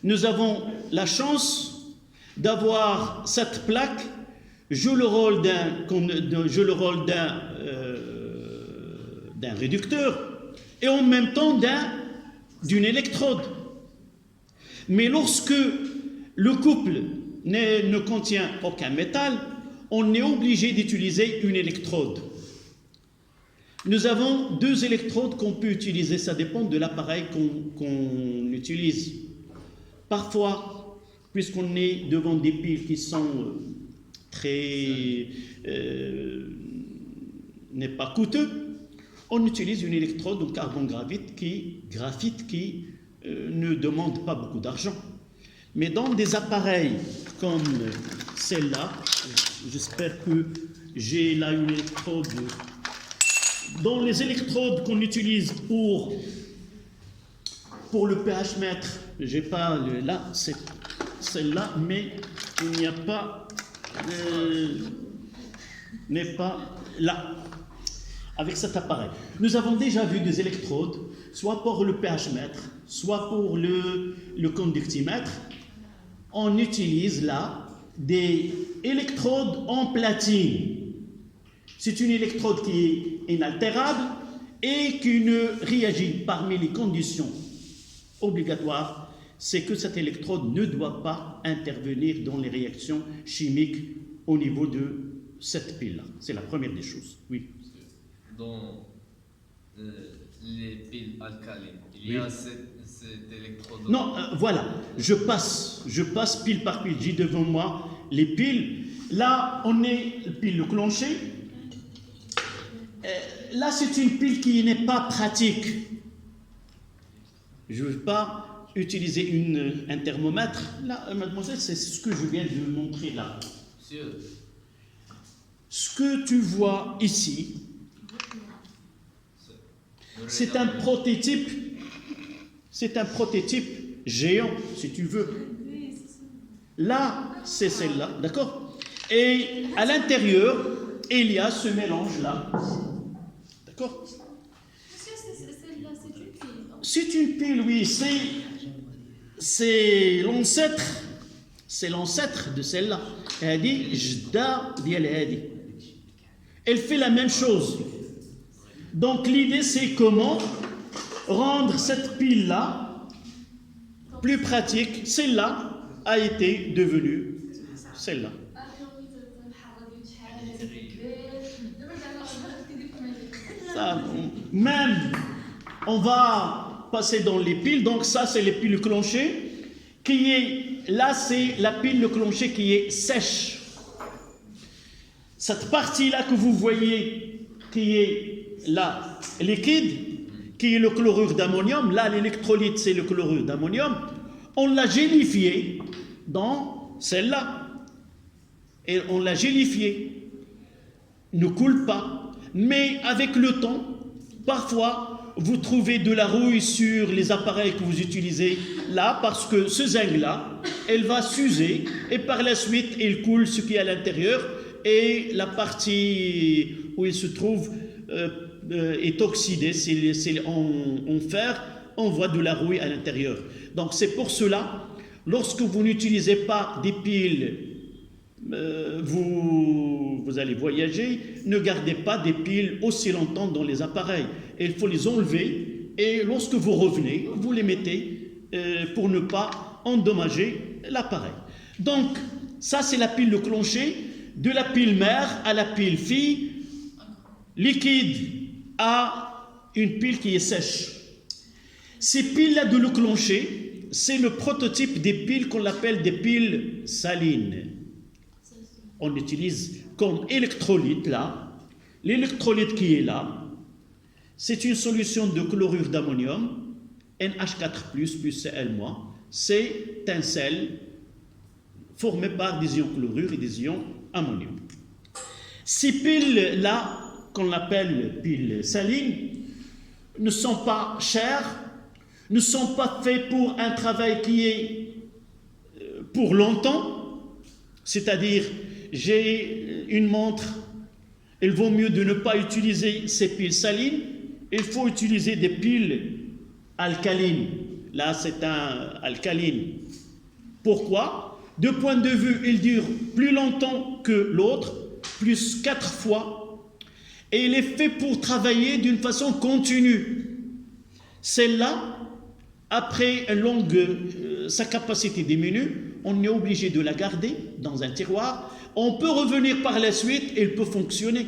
nous avons la chance d'avoir cette plaque joue le rôle d'un réducteur et en même temps d'une électrode. Mais lorsque le couple ne contient aucun métal, on est obligé d'utiliser une électrode. Nous avons deux électrodes qu'on peut utiliser, ça dépend de l'appareil qu'on utilise. Parfois, puisqu'on est devant des piles qui sont très n'est pas coûteux, on utilise une électrode en carbone graphite qui ne demande pas beaucoup d'argent. Mais dans des appareils comme celle-là, j'espère que j'ai là une électrode. Dans les électrodes qu'on utilise pour le pH mètre, j'ai pas là, c'est celle-là, mais il n'y a pas n'est pas là avec cet appareil. Nous avons déjà vu des électrodes, soit pour le pH mètre, soit pour le conductimètre. On utilise là des électrodes en platine. C'est une électrode qui est inaltérable et qui ne réagit parmi les conditions obligatoires, c'est que cette électrode ne doit pas intervenir dans les réactions chimiques au niveau de cette pile-là. C'est la première des choses. Oui. Dans les piles alcalines, il y a cette électrode. Non, voilà, je passe pile par pile. J'ai devant moi les piles. Là, on est pile le clocher. Là, c'est une pile qui n'est pas pratique. Je ne veux pas utiliser un thermomètre. Là, mademoiselle, c'est ce que je viens de montrer là. Monsieur. Ce que tu vois ici, c'est un prototype géant, si tu veux. Là, c'est celle-là, d'accord? Et à l'intérieur, il y a ce mélange-là. D'accord? Celle-là, c'est une pile. C'est une pile, oui, c'est l'ancêtre de celle-là. Elle fait la même chose. Donc l'idée, c'est comment rendre cette pile-là plus pratique. Celle-là a été devenue celle-là. Ça, même, on va passer dans les piles. Donc ça, c'est les piles clocher. Là, c'est la pile le clocher qui est sèche. Cette partie-là que vous voyez, qui est là, liquide, qui est le chlorure d'ammonium, là, l'électrolyte, c'est le chlorure d'ammonium, on l'a gélifié dans celle-là. Et on l'a gélifié. Ne coule pas. Mais avec le temps, parfois, vous trouvez de la rouille sur les appareils que vous utilisez là, parce que ce zinc-là, elle va s'user, et par la suite, il coule ce qui est à l'intérieur, et la partie où il se trouve est oxydée, c'est en fer, on voit de la rouille à l'intérieur. Donc c'est pour cela, lorsque vous n'utilisez pas des piles, vous allez voyager, ne gardez pas des piles aussi longtemps dans les appareils. Il faut les enlever et lorsque vous revenez, vous les mettez pour ne pas endommager l'appareil. Donc, ça c'est la pile de clocher, de la pile mère à la pile fille, liquide à une pile qui est sèche. Ces piles-là de le clocher, c'est le prototype des piles qu'on appelle des piles salines. On utilise comme électrolyte là, l'électrolyte qui est là, c'est une solution de chlorure d'ammonium, NH4+, plus Cl-, c'est un sel formé par des ions chlorure et des ions ammonium. Ces piles-là, qu'on appelle piles salines, ne sont pas chères, ne sont pas faits pour un travail qui est pour longtemps, c'est-à-dire j'ai une montre, il vaut mieux de ne pas utiliser ces piles salines, il faut utiliser des piles alcalines. Là, c'est un alcaline. Pourquoi? De point de vue, il dure plus longtemps que l'autre, plus 4 fois, et il est fait pour travailler d'une façon continue. Celle-là, après sa capacité diminue, on est obligé de la garder dans un tiroir. On peut revenir par la suite, elle peut fonctionner.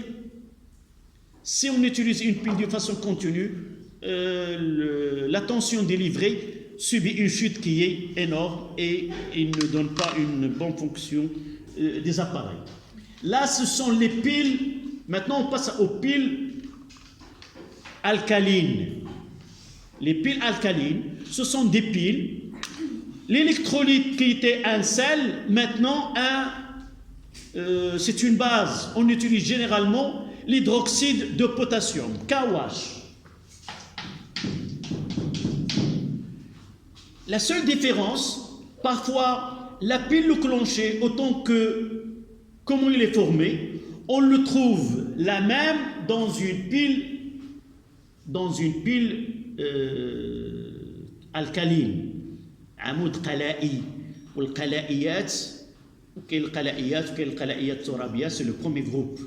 Si on utilise une pile de façon continue, la tension délivrée subit une chute qui est énorme et il ne donne pas une bonne fonction des appareils. Là, ce sont les piles. Maintenant, on passe aux piles alcalines. Les piles alcalines, ce sont des piles. L'électrolyte qui était un sel, maintenant, c'est une base. On utilise généralement l'hydroxyde de potassium, KOH. La seule différence, parfois, la pile le clocher, autant que comment il est formé, on le trouve la même dans une pile alcaline. عمود قلائي والقلائيات وكاين القلائيات وكاين القلائيات الترابيه, c'est le premier groupe.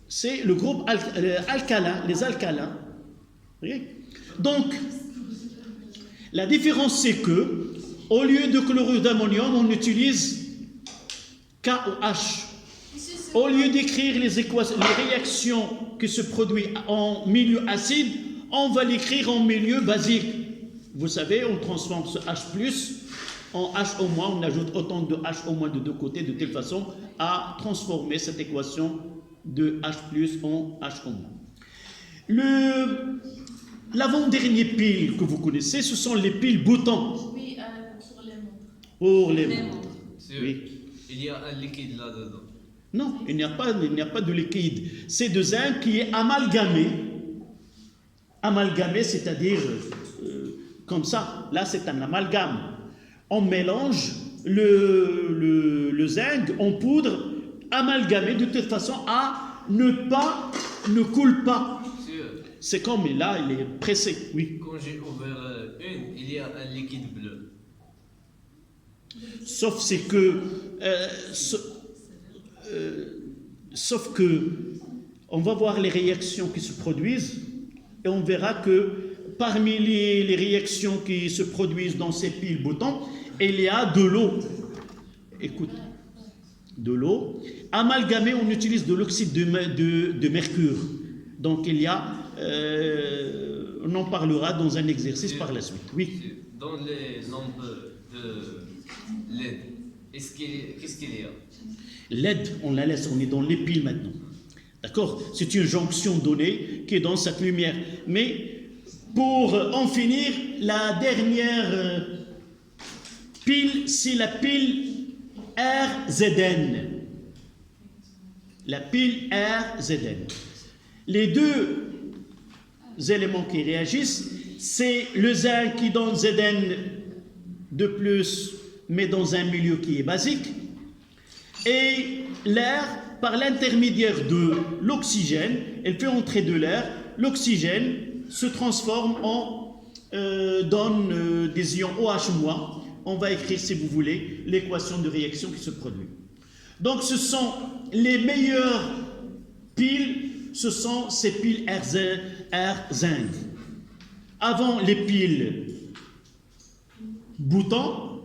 C'est le groupe alcalin, les alcalins. Donc, la différence, c'est que, au lieu de chlorure d'ammonium, on utilise KOH. Au lieu d'écrire les réactions qui se produisent en milieu acide, on va l'écrire en milieu basique. Vous savez, on transforme ce H+ en HO-, on ajoute autant de HO- de deux côtés, de telle façon à transformer cette équation de H+ en HO-. L'avant-dernier pile que vous connaissez, ce sont les piles boutons. Oui, pour les montres. Pour les montres. Oui. Il y a un liquide là-dedans. Non, il n'y a pas de liquide. C'est de zinc qui est amalgamé. Amalgamé, c'est-à-dire comme ça. Là, c'est un amalgame. On mélange le zinc en poudre amalgamé de telle façon à ne coule pas. C'est comme là, il est pressé. Oui. Quand j'ai ouvert il y a un liquide bleu. Sauf c'est que, sauf que, on va voir les réactions qui se produisent et on verra que parmi les réactions qui se produisent dans ces piles boutons, il y a de l'eau. Écoute, de l'eau. Amalgamée, on utilise de l'oxyde de mercure. Donc il y a, on en parlera dans un exercice par la suite. Oui. Dans les lampes de LED, qu'est-ce qu'il y a? LED, on la laisse, on est dans les piles maintenant. D'accord? C'est une jonction donnée qui est dans cette lumière. Mais pour en finir, la dernière pile, c'est la pile RZN. La pile RZN. Les deux éléments qui réagissent, c'est le zinc qui donne Zn de plus, mais dans un milieu qui est basique, et l'air, par l'intermédiaire de l'oxygène, elle fait entrer de l'air, l'oxygène se transforme donne des ions OH-. On va écrire, si vous voulez, l'équation de réaction qui se produit. Donc ce sont les meilleures piles, ce sont ces piles R zinc. Avant les piles boutons,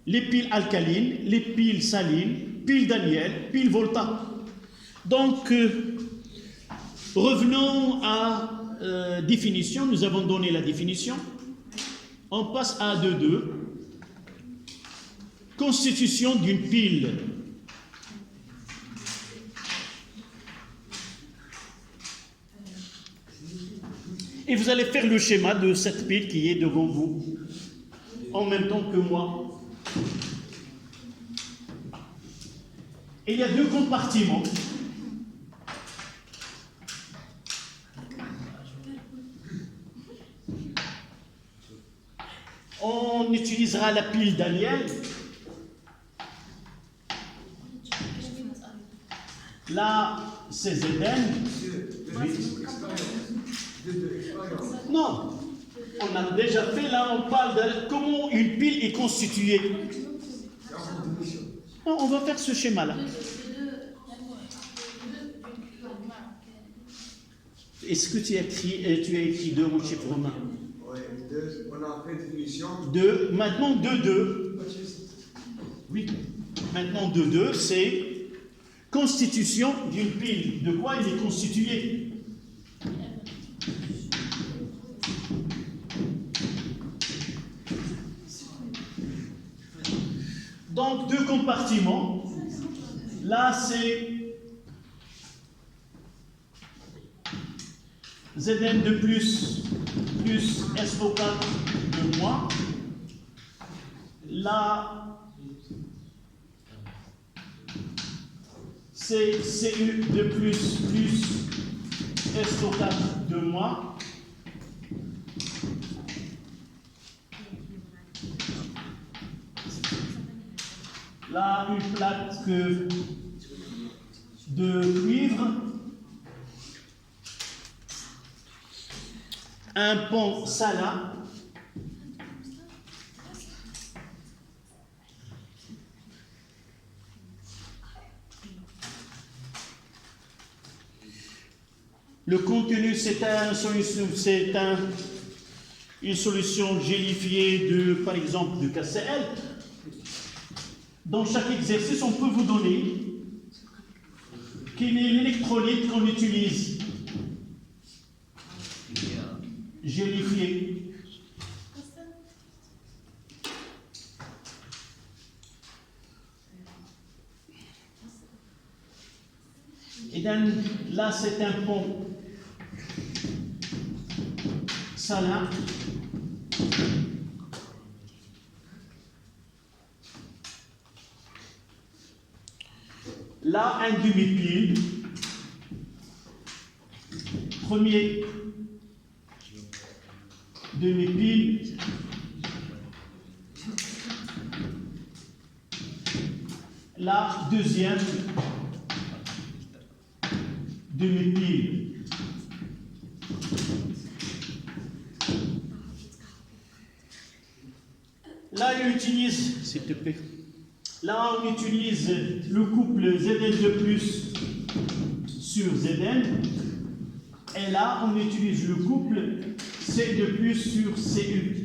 les piles alcalines, les piles salines, piles Daniel, piles Volta. Donc, revenons à définition. Nous avons donné la définition. On passe à 2.2. Constitution d'une pile. Et vous allez faire le schéma de cette pile qui est devant vous, en même temps que moi. Et il y a 2 compartiments. On utilisera la pile Daniel. Là, c'est Zeden. Non, on a déjà fait là, on parle de comment une pile est constituée. Non, on va faire ce schéma-là. Est-ce que tu as écrit 2 en chiffre romain? Oui, on a fait définition. 2, maintenant 2.2. Oui, maintenant 2.2, c'est constitution d'une pile. De quoi il est constitué? Donc 2 compartiments. Là, c'est Zn de plus SO4 de moins. Là, c'est Cu de plus SO4 de moins. Là, une plaque de cuivre. Un pont salin. Le contenu, c'est une solution gélifiée de, par exemple, de KCl. Dans chaque exercice, on peut vous donner quel est l'électrolyte qu'on utilise. Gélifié. Et là, c'est un pont salin. Là, un demi-pile. Premier demi-pile. Là, deuxième demi-pile. Là, on utilise, s'il te plaît. Là, on utilise le couple Zn de plus sur Zn. Et là, on utilise le couple C de plus sur Cu.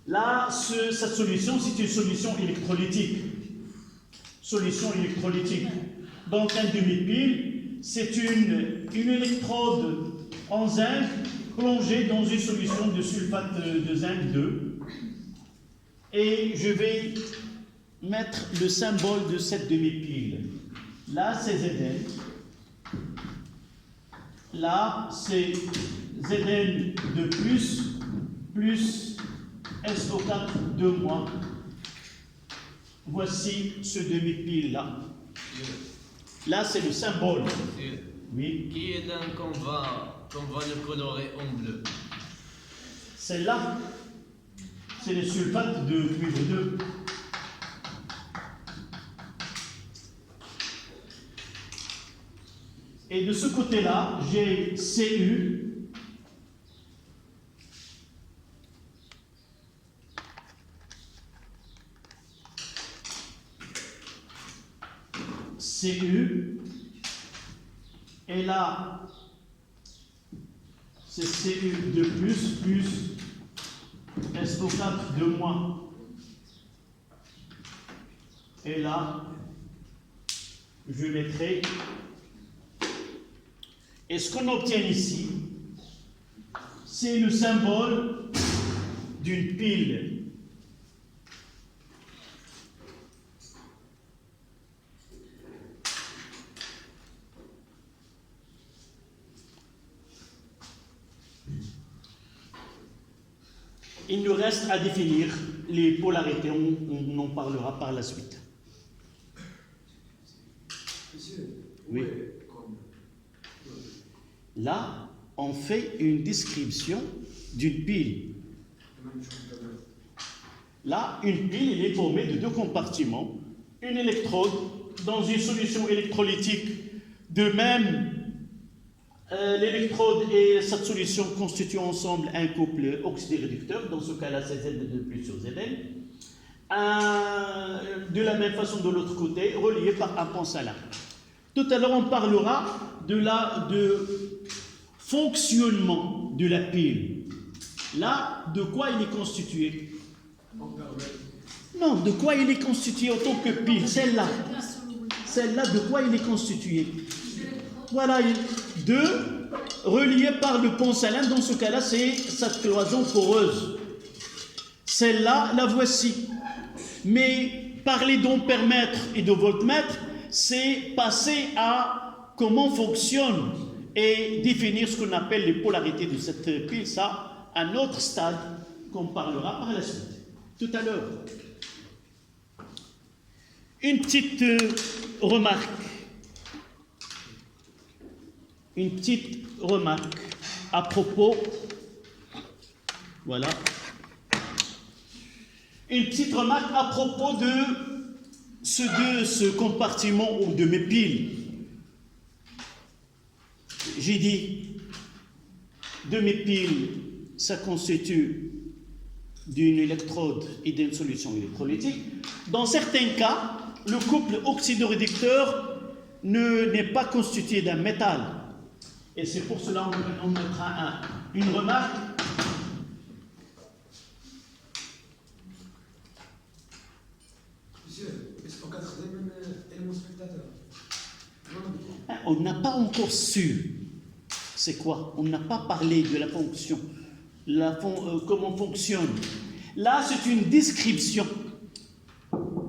Là, cette solution, c'est une solution électrolytique. Solution électrolytique. Donc, un demi-pile, c'est une électrode en zinc plongée dans une solution de sulfate de zinc 2. Et je vais mettre le symbole de cette demi-pile. Là, c'est Zn. Là, c'est Zn de plus SO4 de moins. Voici ce demi-pile-là. Là, c'est le symbole. Oui. Qui est donc qu'on va le colorer en bleu? Celle-là, c'est le sulfate de cuivre 2. Et de ce côté-là, j'ai Cu CU, et là, c'est CU de plus SO4 de moins. Et là, je mettrai. Et ce qu'on obtient ici, c'est le symbole d'une pile. Il nous reste à définir les polarités, on en parlera par la suite. Monsieur, Oui. où est comme Là, on fait une description d'une pile. la même chose tout à l'heure. Là, une pile, elle est formée de deux compartiments. Une électrode dans une solution électrolytique. De même, l'électrode et cette solution constituent ensemble un couple oxydoréducteur. Dans ce cas-là, c'est Z2 plus sur Zn. De la même façon, de l'autre côté, relié par un pont salaire. Tout à l'heure, on parlera de fonctionnement de la pile. Là, de quoi il est constitué? On permet. Non, de quoi il est constitué en tant que pile? Celle-là. Celle-là, de quoi il est constitué? Voilà, deux reliés par le pont salin. Dans ce cas-là, c'est cette cloison poreuse. Celle-là, la voici. Mais parler d'ampèremètre et de voltmètre, c'est passer à comment fonctionne et définir ce qu'on appelle les polarités de cette pile. Ça, un autre stade qu'on parlera par la suite. Tout à l'heure. Une petite remarque. Une petite remarque à propos. Voilà. Une petite remarque à propos de ce compartiment ou de mes piles. J'ai dit, de mes piles, ça constitue d'une électrode et d'une solution électrolytique. Dans certains cas, le couple oxydoréducteur n'est pas constitué d'un métal. Et c'est pour cela qu'on mettra une remarque. Monsieur, est-ce qu'on cadre les mêmes éléments spectateurs? Non. On n'a pas encore su c'est quoi. On n'a pas parlé de la fonction, comment fonctionne. Là, c'est une description.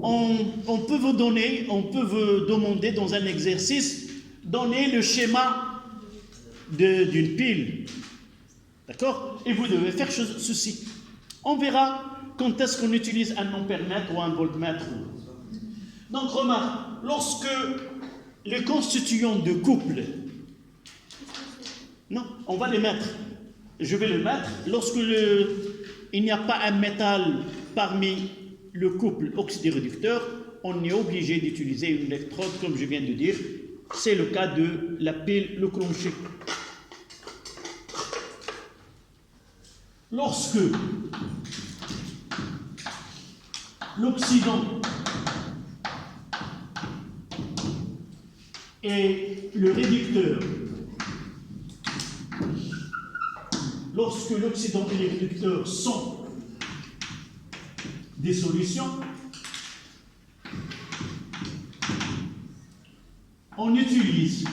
On peut vous demander dans un exercice, donner le schéma d'une pile. D'accord? Et vous devez faire ceci. On verra quand est-ce qu'on utilise un ampèremètre ou un voltmètre. Donc, remarque, lorsque les constituants de couple, non, on va les mettre. Je vais le mettre lorsque il n'y a pas un métal parmi le couple oxydoréducteur, on est obligé d'utiliser une électrode, comme je viens de dire. C'est le cas de la pile Le Cronché. Lorsque l'oxydant et le réducteur, lorsque l'oxydant et le réducteur sont des solutions, on utilise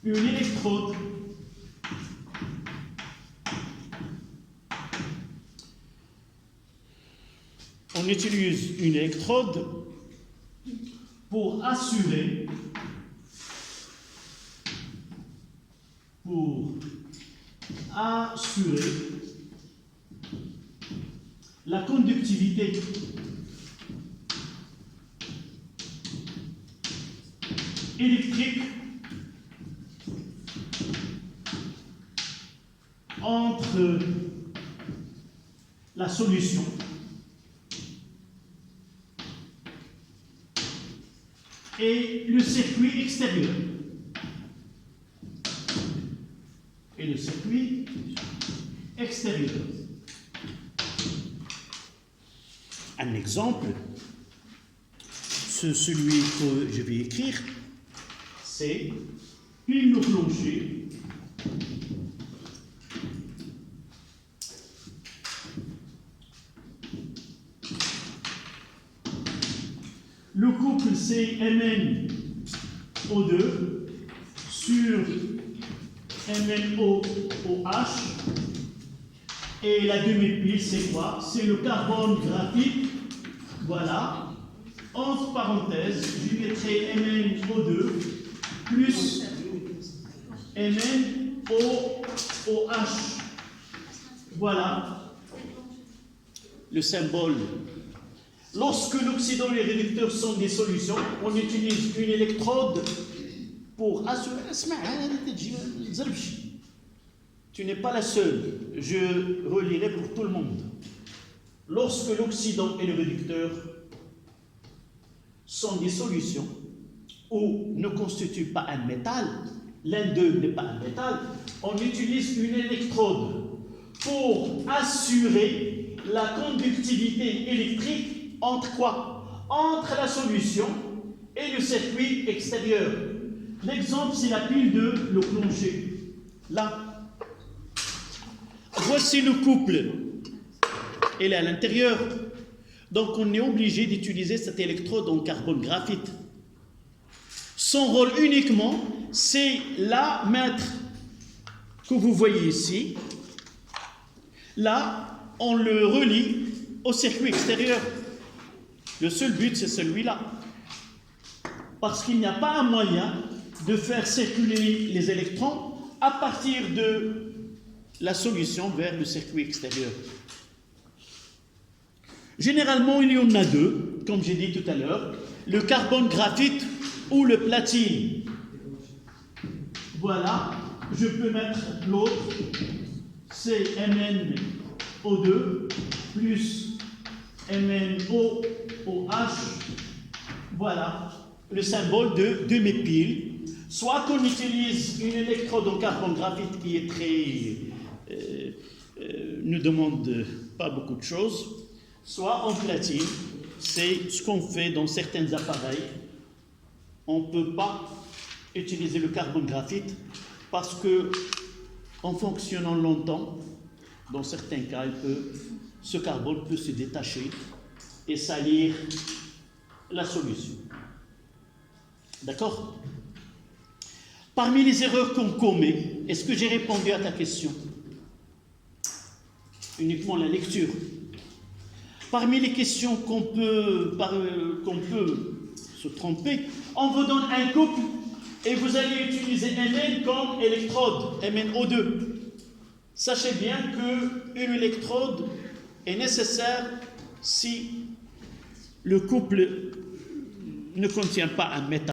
une électrode pour assurer la conductivité électrique entre la solution et le circuit extérieur. Et le circuit extérieur. Un exemple, celui que je vais écrire, c'est pile au plancher. Le couple c'est MnO2 sur MnOH. Et la demi-pile, c'est quoi? C'est le carbone graphite. Voilà. Entre parenthèses, je mettrai MnO2 plus MnOH. Voilà le symbole. Lorsque l'oxydant et les réducteurs sont des solutions, on utilise une électrode pour assurer. Tu n'es pas la seule. Je relirai pour tout le monde. Lorsque l'oxydant et le réducteur sont des solutions ou ne constituent pas un métal, l'un d'eux n'est pas un métal, on utilise une électrode pour assurer la conductivité électrique entre quoi? Entre la solution et le circuit extérieur. L'exemple, c'est la pile de le plancher. Là. Voici le couple. Elle est à l'intérieur. Donc, on est obligé d'utiliser cette électrode en carbone graphite. Son rôle uniquement, c'est la mettre que vous voyez ici. Là, on le relie au circuit extérieur. Le seul but, c'est celui-là. Parce qu'il n'y a pas un moyen de faire circuler les électrons à partir de la solution vers le circuit extérieur. Généralement, il y en a deux, comme j'ai dit tout à l'heure, le carbone graphite ou le platine. Voilà, je peux mettre l'autre, c'est MnO2 plus MnOH. Voilà le symbole de mes piles. Soit qu'on utilise une électrode en carbone graphite qui est très ne demande pas beaucoup de choses, soit en platine. C'est ce qu'on fait dans certains appareils. On ne peut pas utiliser le carbone graphite parce que, en fonctionnant longtemps, dans certains cas, ce carbone peut se détacher et salir la solution. D'accord? Parmi les erreurs qu'on commet, est-ce que j'ai répondu à ta question? Uniquement la lecture. Parmi les questions qu'on peut se tromper, on vous donne un couple et vous allez utiliser Mn comme électrode, MnO2. Sachez bien qu'une électrode est nécessaire si le couple ne contient pas un métal.